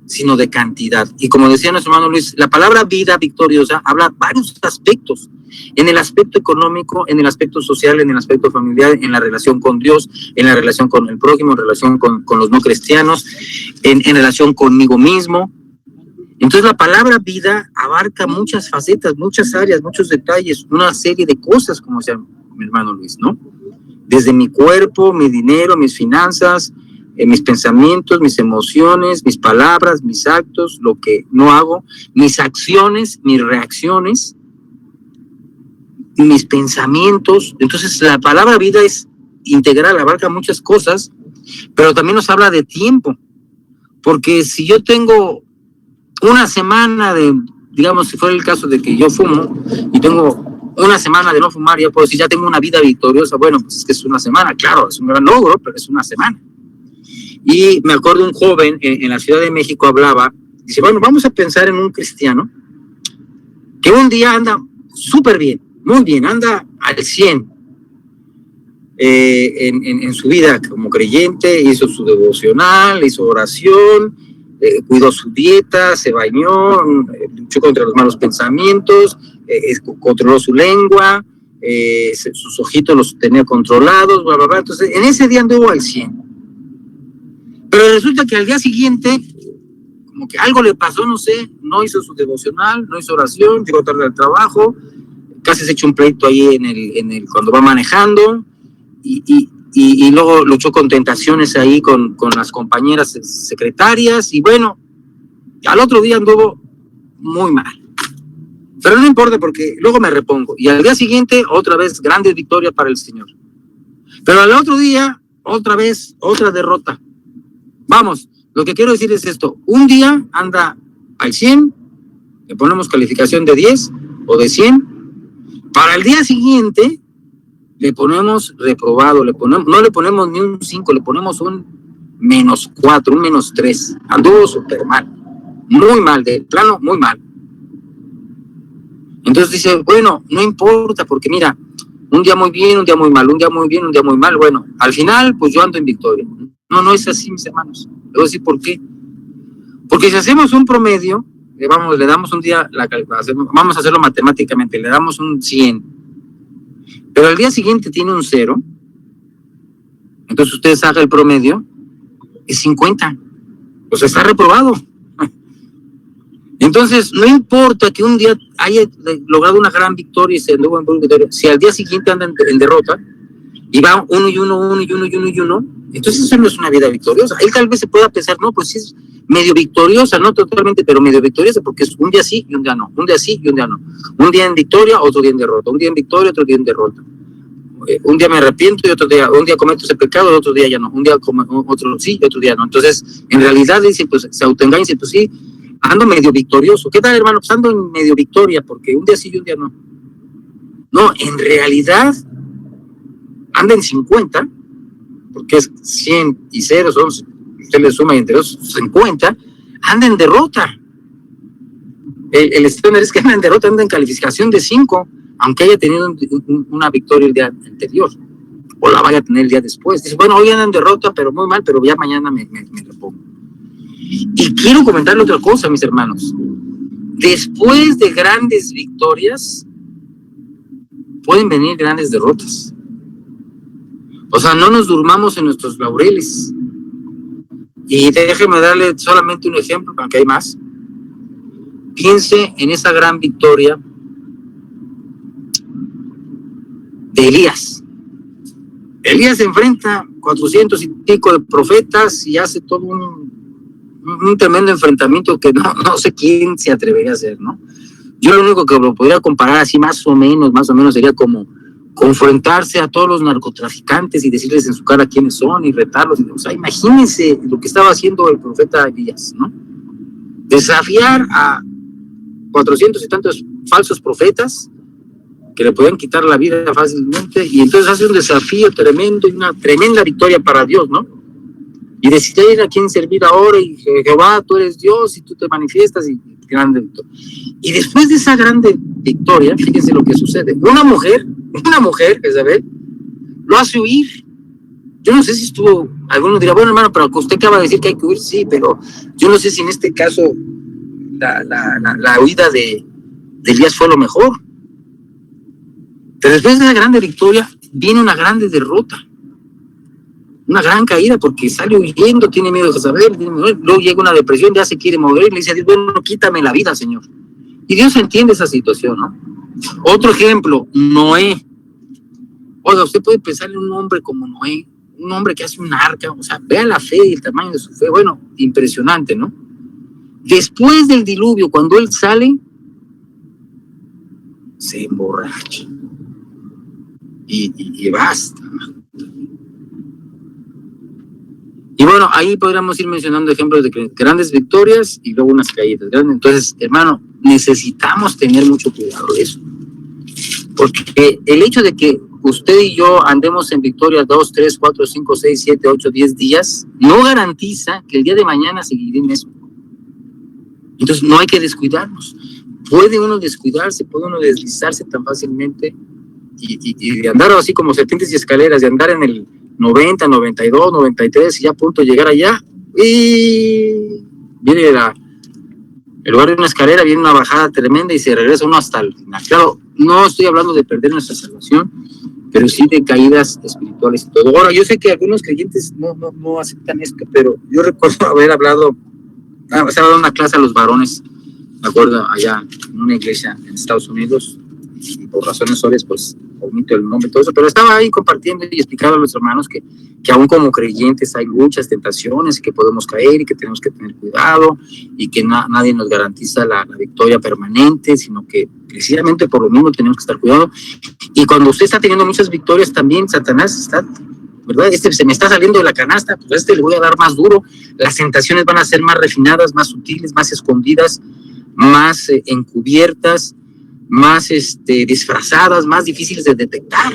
sino de cantidad. Y como decía nuestro hermano Luis, la palabra vida victoriosa habla varios aspectos. En el aspecto económico, en el aspecto social, en el aspecto familiar, en la relación con Dios, en la relación con el prójimo, en relación con los no cristianos, en relación conmigo mismo. Entonces la palabra vida abarca muchas facetas, muchas áreas, muchos detalles, una serie de cosas, como decía mi hermano Luis, ¿no? Desde mi cuerpo, mi dinero, mis finanzas, mis pensamientos, mis emociones, mis palabras, mis actos, lo que no hago, mis acciones, mis reacciones, mis pensamientos. Entonces la palabra vida es integral, abarca muchas cosas, pero también nos habla de tiempo, porque si yo tengo una semana de, digamos, si fuera el caso de que yo fumo y tengo una semana de no fumar, ya puedo decir, ya tengo una vida victoriosa. Bueno, pues es que es una semana, claro, es un gran logro, pero es una semana. Y me acuerdo un joven en la Ciudad de México hablaba, dice, bueno, vamos a pensar en un cristiano que un día anda súper bien, muy bien, anda al 100 en su vida como creyente, hizo su devocional, hizo oración, cuidó su dieta, se bañó, luchó contra los malos pensamientos, controló su lengua, sus ojitos los tenía controlados, bla, bla, bla. Entonces, en ese día anduvo al 100. Pero resulta que al día siguiente, como que algo le pasó, no sé, no hizo su devocional, no hizo oración, llegó tarde al trabajo, casi se echó un pleito ahí cuando va manejando, y luego luchó con tentaciones ahí con las compañeras secretarias, y bueno, al otro día anduvo muy mal. Pero no importa porque luego me repongo. Y al día siguiente, otra vez, grande victoria para el Señor. Pero al otro día, otra vez, otra derrota. Vamos, lo que quiero decir es esto. Un día anda al 100, le ponemos calificación de 10 o de 100. Para el día siguiente, le ponemos reprobado. No le ponemos ni un 5, le ponemos un -4, un -3. Anduvo súper mal. Muy mal, de plano, muy mal. Entonces dice, bueno, no importa, porque mira, un día muy bien, un día muy mal, un día muy bien, un día muy mal. Bueno, al final, pues yo ando en victoria. No es así, mis hermanos. Le voy a decir por qué. Porque si hacemos un promedio, le damos un día, vamos a hacerlo matemáticamente, le damos un 100, pero al día siguiente tiene un 0, entonces ustedes hagan el promedio, es 50. Pues está reprobado. Entonces, no importa que un día haya logrado una gran victoria y se anduvo en victoria, si al día siguiente anda en derrota, y va 1 y 1, 1 y 1 y 1 y 1, entonces eso no es una vida victoriosa. Él tal vez se pueda pensar, no, pues sí es medio victoriosa, no totalmente, pero medio victoriosa, porque es un día sí y un día no, un día sí y un día no. Un día en victoria, otro día en derrota, un día en victoria, otro día en derrota. Un día me arrepiento y otro día, un día cometo ese pecado, otro día ya no, un día otro sí y otro día no. Entonces, en realidad dice, pues se autoengaña y dice, pues sí, ando medio victorioso. ¿Qué tal, hermano? Pues ando en medio victoria, porque un día sí y un día no. No, en realidad anda en 50, porque es 100 y 0, usted le suma entre dos 50, anda en derrota. El estándar es que anda en derrota, anda en calificación de 5, aunque haya tenido una victoria el día anterior, o la vaya a tener el día después. Dice, bueno, hoy anda en derrota, pero muy mal, pero ya mañana me repongo. Y quiero comentarle otra cosa, mis hermanos. Después de grandes victorias, pueden venir grandes derrotas. O sea, no nos durmamos en nuestros laureles. Y déjeme darle solamente un ejemplo, aunque hay más. Piense en esa gran victoria de Elías. Elías se enfrenta a 400 y pico de profetas y hace todo un tremendo enfrentamiento que no sé quién se atrevería a hacer, ¿no? Yo lo único que lo podría comparar así más o menos sería como confrontarse a todos los narcotraficantes y decirles en su cara quiénes son y retarlos. O sea, imagínense lo que estaba haciendo el profeta Elías, ¿no? Desafiar a 400 y tantos falsos profetas que le podían quitar la vida fácilmente, y entonces hace un desafío tremendo y una tremenda victoria para Dios, ¿no? Y decidir a quién servir ahora, y Jehová, tú eres Dios y tú te manifiestas, y grande victoria. Y después de esa grande victoria, fíjense lo que sucede. Una mujer, Jezabel, lo hace huir. Yo no sé si alguno dirá, bueno, hermano, pero usted acaba de decir que hay que huir, sí, pero yo no sé si en este caso la huida de Elías fue lo mejor. Pero después de esa grande victoria, viene una grande derrota. Una gran caída, porque sale huyendo, tiene miedo de Jezabel, luego llega una depresión, ya se quiere morir, y le dice a Dios, bueno, quítame la vida, Señor. Y Dios entiende esa situación, ¿no? Otro ejemplo, Noé. Oiga, usted puede pensar en un hombre como Noé, un hombre que hace un arca, o sea, vea la fe y el tamaño de su fe, bueno, impresionante, ¿no? Después del diluvio, cuando él sale, se emborracha. Y basta. Y bueno, ahí podríamos ir mencionando ejemplos de grandes victorias y luego unas caídas. Entonces, hermano, necesitamos tener mucho cuidado de eso. Porque el hecho de que usted y yo andemos en victoria 2, 3, 4, 5, 6, 7, 8, 10 días, no garantiza que el día de mañana seguiré en eso. Entonces, no hay que descuidarnos. Puede uno descuidarse, puede uno deslizarse tan fácilmente y de andar así como serpientes y escaleras, de andar en el 90, 92, 93 y ya a punto de llegar allá, y viene el lugar de una escalera, viene una bajada tremenda y se regresa uno hasta el final. Claro, no estoy hablando de perder nuestra salvación, pero sí de caídas espirituales y todo. Ahora, yo sé que algunos creyentes no aceptan esto, pero yo recuerdo haber hablado, se ha dado una clase a los varones, me acuerdo, allá en una iglesia en Estados Unidos, y por razones obvias, pues omito el nombre, todo eso, pero estaba ahí compartiendo y explicando a los hermanos que aún como creyentes hay luchas, tentaciones, y que podemos caer y que tenemos que tener cuidado y que nadie nos garantiza la victoria permanente, sino que precisamente por lo mismo tenemos que estar cuidado. Y cuando usted está teniendo muchas victorias también, Satanás está, ¿verdad? Se me está saliendo de la canasta, pues le voy a dar más duro. Las tentaciones van a ser más refinadas, más sutiles, más escondidas, más encubiertas, más disfrazadas, más difíciles de detectar.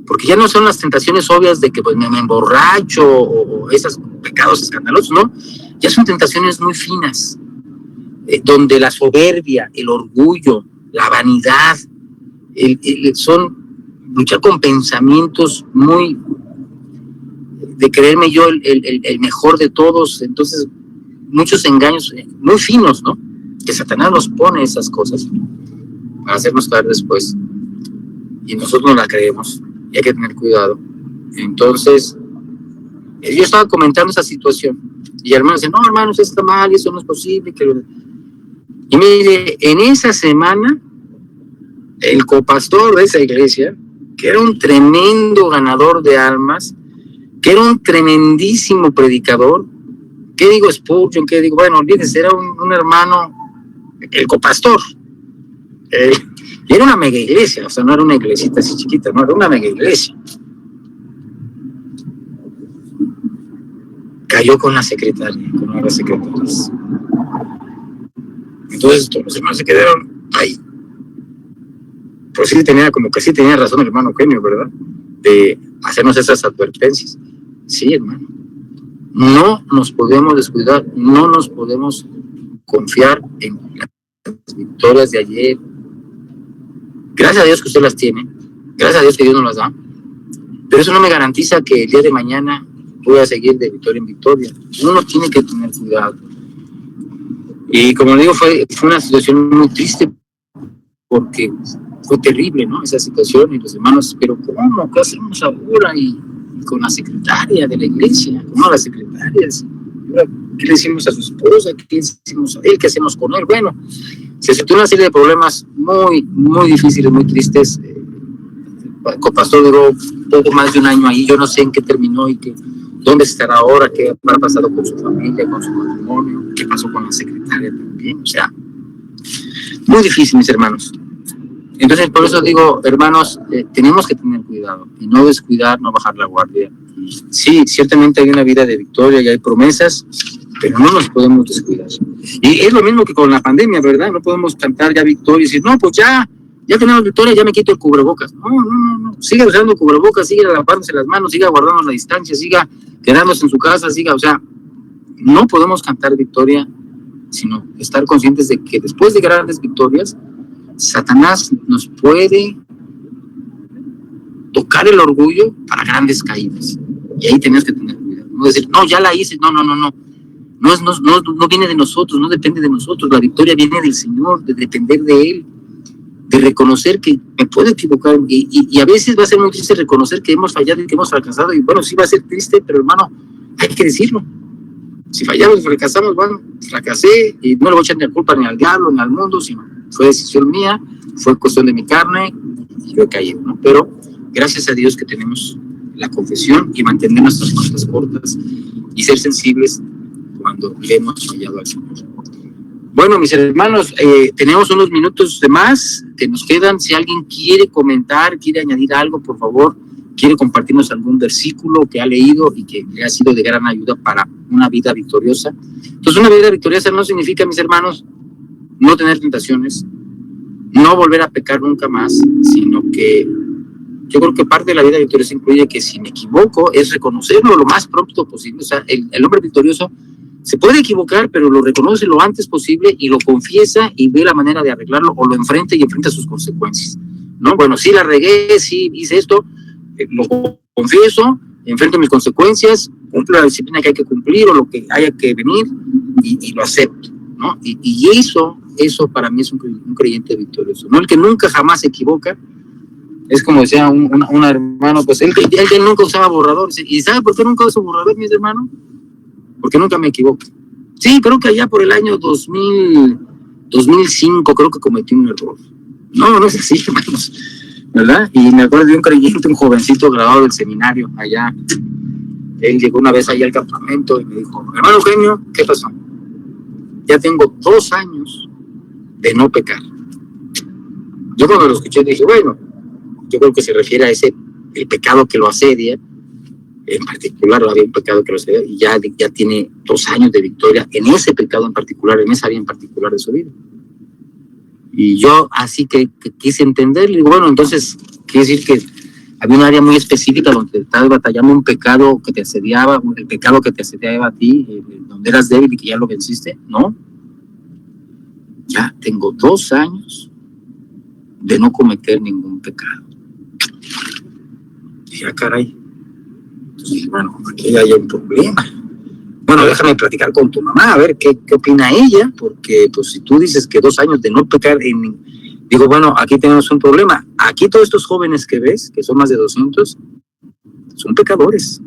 Porque ya no son las tentaciones obvias de que pues, me emborracho o esos pecados escandalosos, ¿no? Ya son tentaciones muy finas, donde la soberbia, el orgullo, la vanidad, son luchar con pensamientos muy de creerme yo el mejor de todos. Entonces muchos engaños muy finos, ¿no? Que Satanás nos pone esas cosas para hacernos caer después y nosotros no la creemos y hay que tener cuidado. Entonces yo estaba comentando esa situación y el hermano dice, no hermano, eso está mal, eso no es posible. Y mire, en esa semana el copastor de esa iglesia, que era un tremendo ganador de almas, que era un tremendísimo predicador, ¿qué digo Spurgeon? ¿Qué digo? Bueno, olvídese, era un hermano, el copastor, y era una mega iglesia, o sea, no era una iglesita así chiquita, no, era una mega iglesia. Cayó con la secretaria, con una de las secretarias. Entonces todos los hermanos se quedaron ahí. Pues sí tenía, como que sí tenía razón el hermano Eugenio, ¿verdad? De hacernos esas advertencias. Sí, hermano. No nos podemos descuidar, no nos podemos confiar en las victorias de ayer. Gracias a Dios que usted las tiene, gracias a Dios que Dios nos las da, pero eso no me garantiza que el día de mañana voy a seguir de victoria en victoria. Uno tiene que tener cuidado. Y como digo, fue una situación muy triste porque fue terrible, ¿no? Esa situación y los hermanos, pero ¿cómo? ¿Qué hacemos ahora? Y con la secretaria de la iglesia, ¿cómo las secretarias? ¿Qué le decimos a su esposa? ¿Qué le decimos a él? ¿Qué hacemos con él? Bueno, se suscitó una serie de problemas muy, muy difíciles, muy tristes. El copastor duró poco más de un año ahí, yo no sé en qué terminó y dónde estará ahora, qué habrá pasado con su familia, con su matrimonio, qué pasó con la secretaria también, o sea, muy difícil, mis hermanos. Entonces, por eso digo, hermanos, tenemos que tener cuidado y no descuidar, no bajar la guardia. Sí, ciertamente hay una vida de victoria y hay promesas, pero no nos podemos descuidar. Y es lo mismo que con la pandemia, ¿verdad? No podemos cantar ya victoria y decir, no, pues ya tenemos victoria, ya me quito el cubrebocas. No. Siga usando el cubrebocas, siga lavándose las manos, siga guardando la distancia, siga quedándose en su casa, o sea, no podemos cantar victoria, sino estar conscientes de que después de grandes victorias, Satanás nos puede tocar el orgullo para grandes caídas. Y ahí tenemos que tener cuidado. No decir, no, ya la hice, no. No viene de nosotros, no depende de nosotros. La victoria viene del Señor, de depender de Él, de reconocer que me puedo equivocar. Y a veces va a ser muy triste reconocer que hemos fallado y que hemos fracasado. Y bueno, sí va a ser triste, pero hermano, hay que decirlo. Si fallamos, fracasamos, bueno, fracasé y no le voy a echar ni la culpa ni al diablo ni al mundo, sino fue decisión mía, fue cuestión de mi carne y yo caí, ¿no? Pero gracias a Dios que tenemos la confesión y mantener nuestras cuentas cortas y ser sensibles cuando le hemos fallado al Señor. Bueno, mis hermanos, tenemos unos minutos de más que nos quedan. Si alguien quiere comentar, quiere añadir algo, por favor, quiere compartirnos algún versículo que ha leído y que le ha sido de gran ayuda para una vida victoriosa. Entonces, una vida victoriosa no significa, mis hermanos, no tener tentaciones, no volver a pecar nunca más, sino que yo creo que parte de la vida victoriosa incluye que si me equivoco es reconocerlo lo más pronto posible. O sea, el hombre victorioso se puede equivocar, pero lo reconoce lo antes posible y lo confiesa y ve la manera de arreglarlo o lo enfrenta y enfrenta sus consecuencias, ¿no? Bueno, sí la regué, sí hice esto, lo confieso, enfrento mis consecuencias, cumplo la disciplina que hay que cumplir o lo que haya que venir y lo acepto, ¿no? Y eso para mí es un creyente victorioso, ¿no? El que nunca jamás se equivoca. Es como decía un hermano, pues él nunca usaba borrador. ¿Y sabe por qué nunca uso borrador, mis hermanos? Porque nunca me equivoco. Sí, creo que allá por el año 2005 creo que cometí un error. No es así, hermanos. ¿verdad? Y me acuerdo de un creyente, un jovencito graduado del seminario allá. Él llegó una vez ahí al campamento y me dijo, hermano Eugenio, ¿qué pasó? Ya tengo 2 años de no pecar. Yo cuando lo escuché dije, bueno, yo creo que se refiere a el pecado que lo asedia. En particular, había un pecado que lo asedia y ya tiene 2 años de victoria en ese pecado en particular, en esa área en particular de su vida. Y yo así que quise entenderlo, y digo, bueno, entonces quiere decir que había un área muy específica donde estabas batallando un pecado que te asediaba, el pecado que te asediaba a ti, donde eras débil y que ya lo venciste. No, ya tengo 2 años de no cometer ningún pecado. Y ya, caray. Entonces, bueno, aquí hay un problema. Bueno, déjame platicar con tu mamá, a ver qué opina ella, porque pues si tú dices que 2 años de no pecar, digo, bueno, aquí tenemos un problema. Aquí todos estos jóvenes que ves, que son más de 200, son pecadores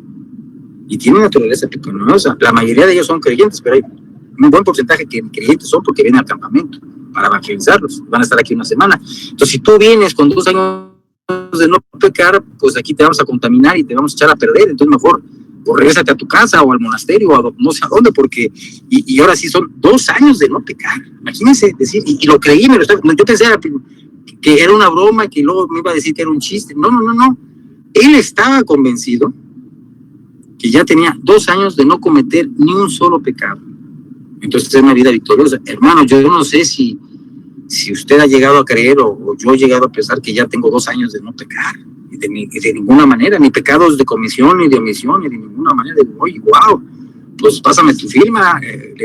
y tienen naturaleza pecaminosa. La mayoría de ellos son creyentes, pero hay un buen porcentaje que creyentes son porque vienen al campamento para evangelizarlos. Van a estar aquí una semana. Entonces, si tú vienes con 2 años de no pecar, pues aquí te vamos a contaminar y te vamos a echar a perder. Entonces, mejor o regrésate a tu casa o al monasterio o a no sé a dónde, porque y ahora sí son 2 años de no pecar. Imagínense decir, y lo creí, yo pensé que era una broma, que luego me iba a decir que era un chiste. No. Él estaba convencido que ya tenía 2 años de no cometer ni un solo pecado. Entonces es una vida victoriosa. Hermano, yo no sé si usted ha llegado a creer o yo he llegado a pensar que ya tengo 2 años de no pecar. Y de ninguna manera, ni pecados de comisión, ni de omisión, ni de ninguna manera. Digo, oye, wow, pues pásame tu firma,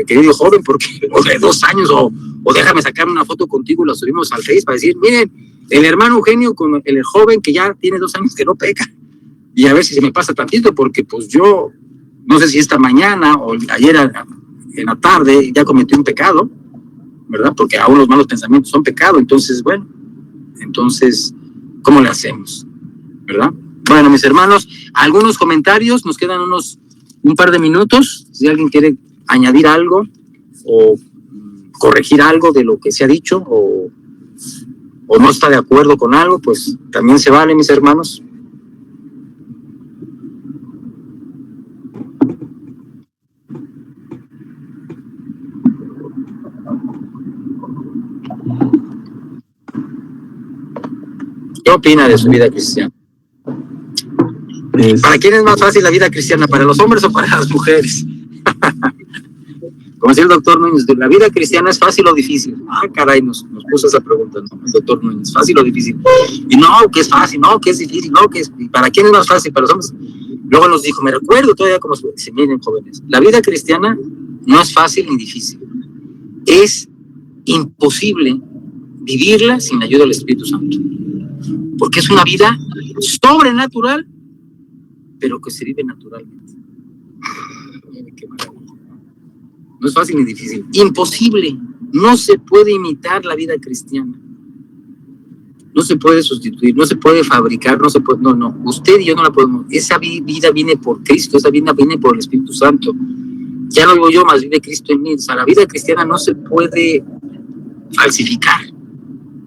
querido joven, porque o de 2 años, o déjame sacar una foto contigo y la subimos al Face para decir, miren, el hermano Eugenio con el joven que ya tiene 2 años que no peca. Y a ver si se me pasa tantito, porque pues yo, no sé si esta mañana o ayer en la tarde ya cometí un pecado, ¿verdad? Porque aún los malos pensamientos son pecado. Entonces, bueno, ¿cómo le hacemos? ¿Verdad? Bueno, mis hermanos, algunos comentarios, nos quedan un par de minutos, si alguien quiere añadir algo o corregir algo de lo que se ha dicho o no está de acuerdo con algo, pues también se vale, mis hermanos. ¿Qué opina de su vida cristiana? ¿Para quién es más fácil la vida cristiana? ¿Para los hombres o para las mujeres? Como decía el doctor Núñez, ¿la vida cristiana es fácil o difícil? Ah, caray, nos puso esa pregunta, ¿no? El doctor Núñez, ¿fácil o difícil? Y no, que es fácil, no, que es difícil, no, que es... ¿Para quién es más fácil? Para los hombres. Luego nos dijo, me recuerdo todavía como se miren, jóvenes, la vida cristiana no es fácil ni difícil. Es imposible vivirla sin la ayuda del Espíritu Santo. Porque es una vida sobrenatural, pero que se vive naturalmente. Qué maravilla. No es fácil ni difícil. Imposible. No se puede imitar la vida cristiana. No se puede sustituir, no se puede fabricar, no se puede, no. Usted y yo no la podemos. Esa vida viene por Cristo, esa vida viene por el Espíritu Santo. Ya no vivo yo, más vive Cristo en mí. O sea, la vida cristiana no se puede falsificar.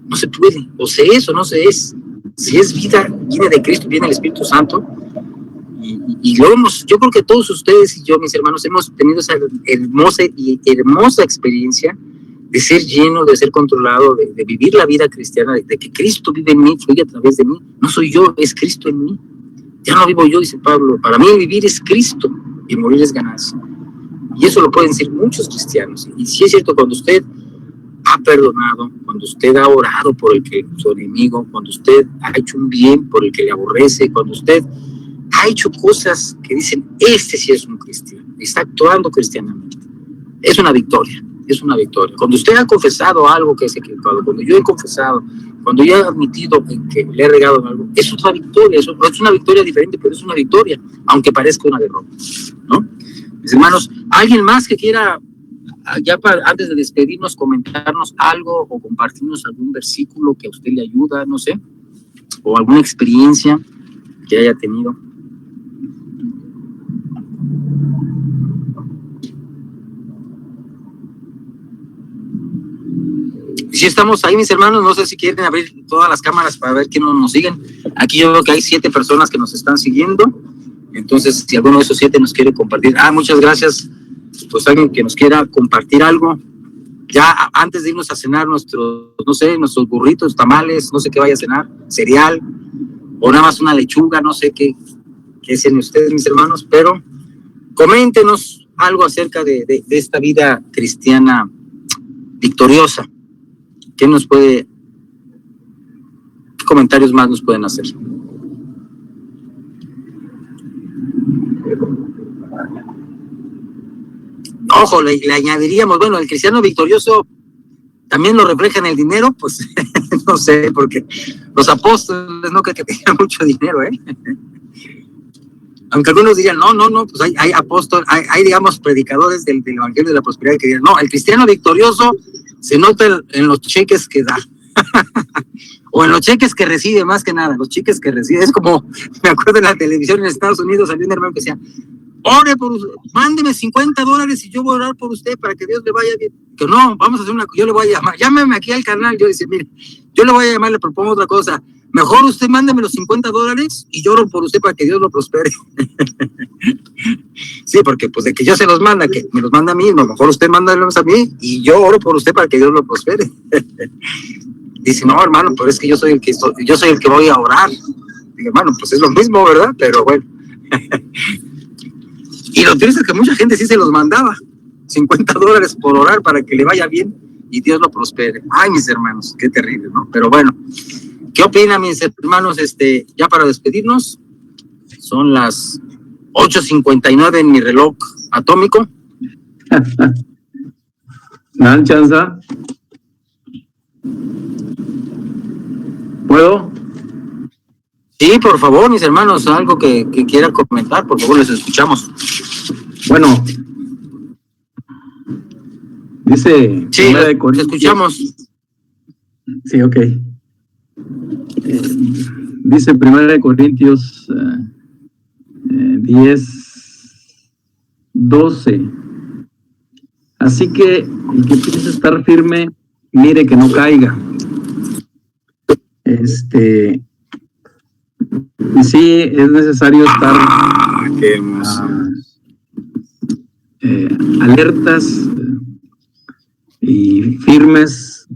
No se puede. O se es o no se es. Si es vida, viene de Cristo, viene el Espíritu Santo. Y yo creo que todos ustedes y yo, mis hermanos, hemos tenido esa hermosa experiencia de ser lleno, de ser controlado, de vivir la vida cristiana, de que Cristo vive en mí, fluye a través de mí. No soy yo, es Cristo en mí. Ya no vivo yo, dice Pablo. Para mí vivir es Cristo y morir es ganancia. Y eso lo pueden decir muchos cristianos. Y sí es cierto, cuando usted ha perdonado, cuando usted ha orado por el que su enemigo, cuando usted ha hecho un bien por el que le aborrece, cuando usted ha hecho cosas que dicen, este sí es un cristiano, está actuando cristianamente. Es una victoria, es una victoria. Cuando usted ha confesado algo que es equivocado, cuando yo he confesado, cuando yo he admitido que le he regado algo, es otra victoria, es una victoria diferente, pero es una victoria, aunque parezca una derrota, ¿no? Mis hermanos, ¿alguien más que quiera, ya antes de despedirnos, comentarnos algo o compartirnos algún versículo que a usted le ayuda, no sé, o alguna experiencia que haya tenido? Sí estamos ahí, mis hermanos, no sé si quieren abrir todas las cámaras para ver quién nos siguen. Aquí yo veo que hay 7 personas que nos están siguiendo, entonces si alguno de esos 7 nos quiere compartir, muchas gracias, pues alguien que nos quiera compartir algo, ya antes de irnos a cenar nuestros, no sé, nuestros burritos, tamales, no sé qué vaya a cenar, cereal, o nada más una lechuga, no sé qué cenen ustedes, mis hermanos, pero coméntenos algo acerca de esta vida cristiana victoriosa. ¿Qué comentarios más nos pueden hacer? Ojo, le añadiríamos, bueno, el cristiano victorioso también lo refleja en el dinero, pues no sé, porque los apóstoles no creo que tenían mucho dinero, Aunque algunos dirían, no, pues hay apóstoles, hay digamos predicadores del evangelio de la prosperidad que dirían, no, el cristiano victorioso se nota en los cheques que da. O en los cheques que recibe, más que nada, los cheques que recibe. Es como, me acuerdo en la televisión en Estados Unidos, salió un hermano que decía, ore por usted, mándeme $50 y yo voy a orar por usted para que Dios le vaya bien. Que no, vamos a hacer yo le voy a llamar, llámeme aquí al canal. Yo decía, mire, yo le voy a llamar, le propongo otra cosa. Mejor usted mándeme los $50 y yo oro por usted para que Dios lo prospere. Sí, porque pues de que yo se los manda, que me los manda a mí, no, mejor usted mándalos a mí y yo oro por usted para que Dios lo prospere. Dice, no, hermano, pero es que yo soy el que voy a orar. Digo, hermano, pues es lo mismo, ¿verdad? Pero bueno. Y lo triste es que mucha gente sí se los mandaba, $50 por orar para que le vaya bien y Dios lo prospere. Ay, mis hermanos, qué terrible, ¿no? Pero bueno, ¿qué opinan, mis hermanos? Ya para despedirnos, son las 8:59 en mi reloj atómico. ¿Dan chance? ¿Puedo? Sí, por favor, mis hermanos, algo que quiera comentar, por favor, les escuchamos. Bueno, dice... Sí, te escuchamos. Sí, ok. Dice 1 Corintios 10:12. Así que el que piensa estar firme, mire que no caiga. Y sí, es necesario estar alertas y firmes,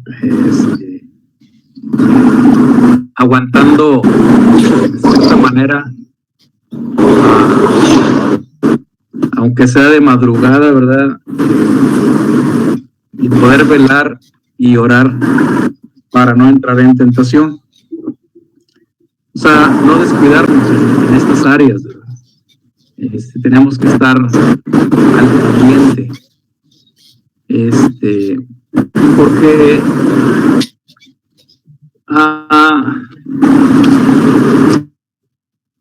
aguantando de cierta manera, aunque sea de madrugada, ¿verdad? Y poder velar y orar para no entrar en tentación. O sea, no descuidarnos en estas áreas, ¿verdad? Tenemos que estar al pendiente. Porque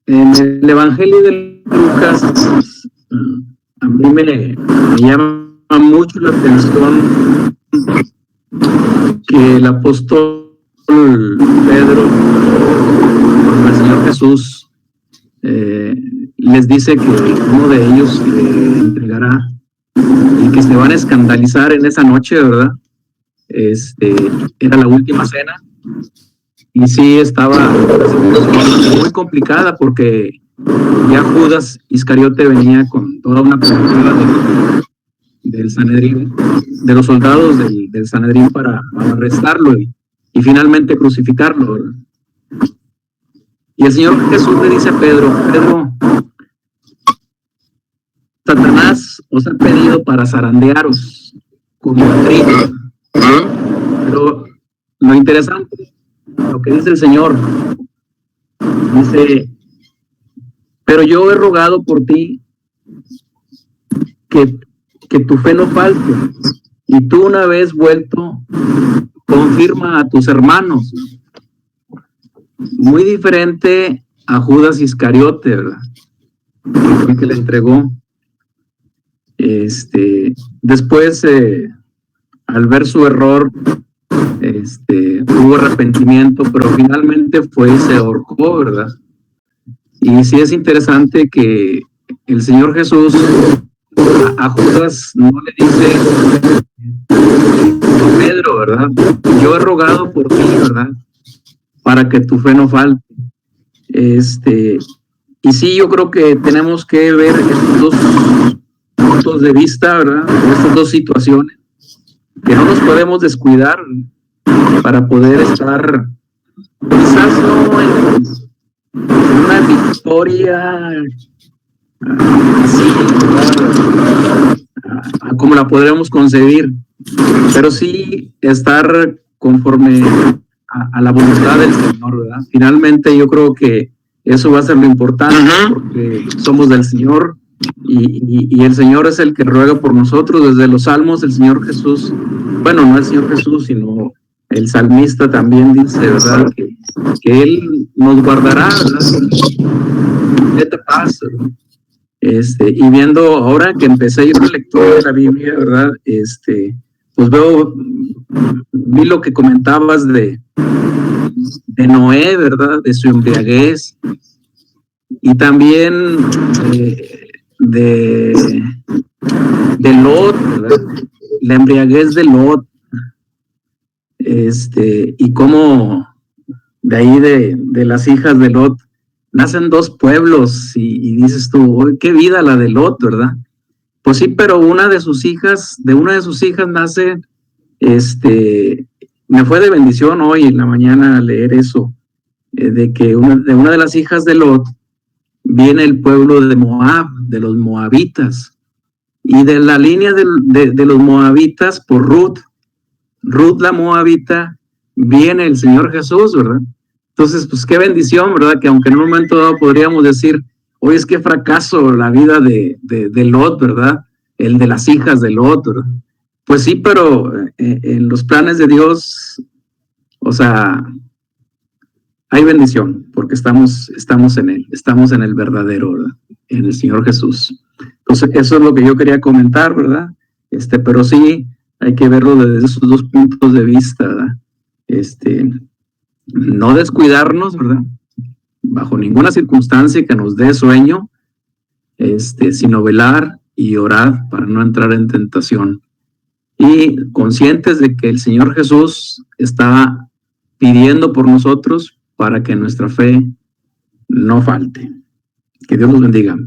en el Evangelio de Lucas, a mí me llama mucho la atención que el apóstol Pedro, el Señor Jesús, les dice que uno de ellos le entregará y que se van a escandalizar en esa noche, ¿verdad? Era la última cena y sí estaba muy complicada porque ya Judas Iscariote venía con toda una comitiva del Sanedrín, de los soldados del Sanedrín para arrestarlo y finalmente crucificarlo, ¿verdad? Y el Señor Jesús le dice a Pedro, Satanás os ha pedido para zarandearos como trigo. Pero lo interesante, lo que dice el Señor, dice, pero yo he rogado por ti que tu fe no falte, y tú una vez vuelto, confirma a tus hermanos. Muy diferente a Judas Iscariote, ¿verdad? Que le entregó. Después, al ver su error, hubo arrepentimiento, pero finalmente fue y se ahorcó, ¿verdad? Y sí es interesante que el Señor Jesús a Judas no le dice Pedro, ¿verdad? Yo he rogado por ti, ¿verdad? Para que tu fe no falte. Y sí, yo creo que tenemos que ver estos dos puntos de vista, ¿verdad? Estas dos situaciones, que no nos podemos descuidar para poder estar, quizás no en una victoria así, ¿verdad? Como la podríamos concebir, pero sí estar conforme a la voluntad del Señor, ¿verdad? Finalmente yo creo que eso va a ser lo importante, porque somos del Señor y el Señor es el que ruega por nosotros. Desde los Salmos el Señor Jesús, bueno, no el Señor Jesús, sino el salmista también dice, ¿verdad? Que Él nos guardará, ¿verdad? Neta paz, ¿verdad? Y viendo ahora que empecé yo la lectura de la Biblia, ¿verdad? Pues vi lo que comentabas de Noé, ¿verdad? De su embriaguez, y también de Lot, ¿verdad? La embriaguez de Lot, y cómo de ahí de las hijas de Lot nacen dos pueblos, y dices tú, qué vida la de Lot, ¿verdad? Pues sí, pero una de sus hijas nace, me fue de bendición hoy en la mañana leer eso, de que de una de las hijas de Lot viene el pueblo de Moab, de los moabitas, y de la línea de los moabitas por Ruth la moabita, viene el Señor Jesús, ¿verdad? Entonces, pues qué bendición, ¿verdad? Que aunque en un momento dado podríamos decir, oye, es que fracaso la vida de Lot, ¿verdad? El de las hijas de Lot, ¿verdad? Pues sí, pero en los planes de Dios, o sea, hay bendición, porque estamos en Él, estamos en el verdadero, ¿verdad? En el Señor Jesús. Entonces, eso es lo que yo quería comentar, ¿verdad? Pero sí, hay que verlo desde esos dos puntos de vista, ¿verdad? No descuidarnos, ¿verdad? Bajo ninguna circunstancia que nos dé sueño, sino velar y orar para no entrar en tentación. Y conscientes de que el Señor Jesús está pidiendo por nosotros para que nuestra fe no falte. Que Dios los bendiga.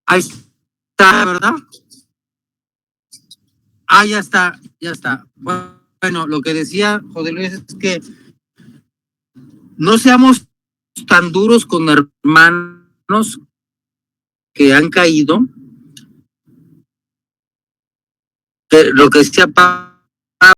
Ahí está, ¿verdad? Ah, ya está, ya está. Bueno, lo que decía José Luis es que no seamos tan duros con hermanos que han caído. Que lo que decía Pablo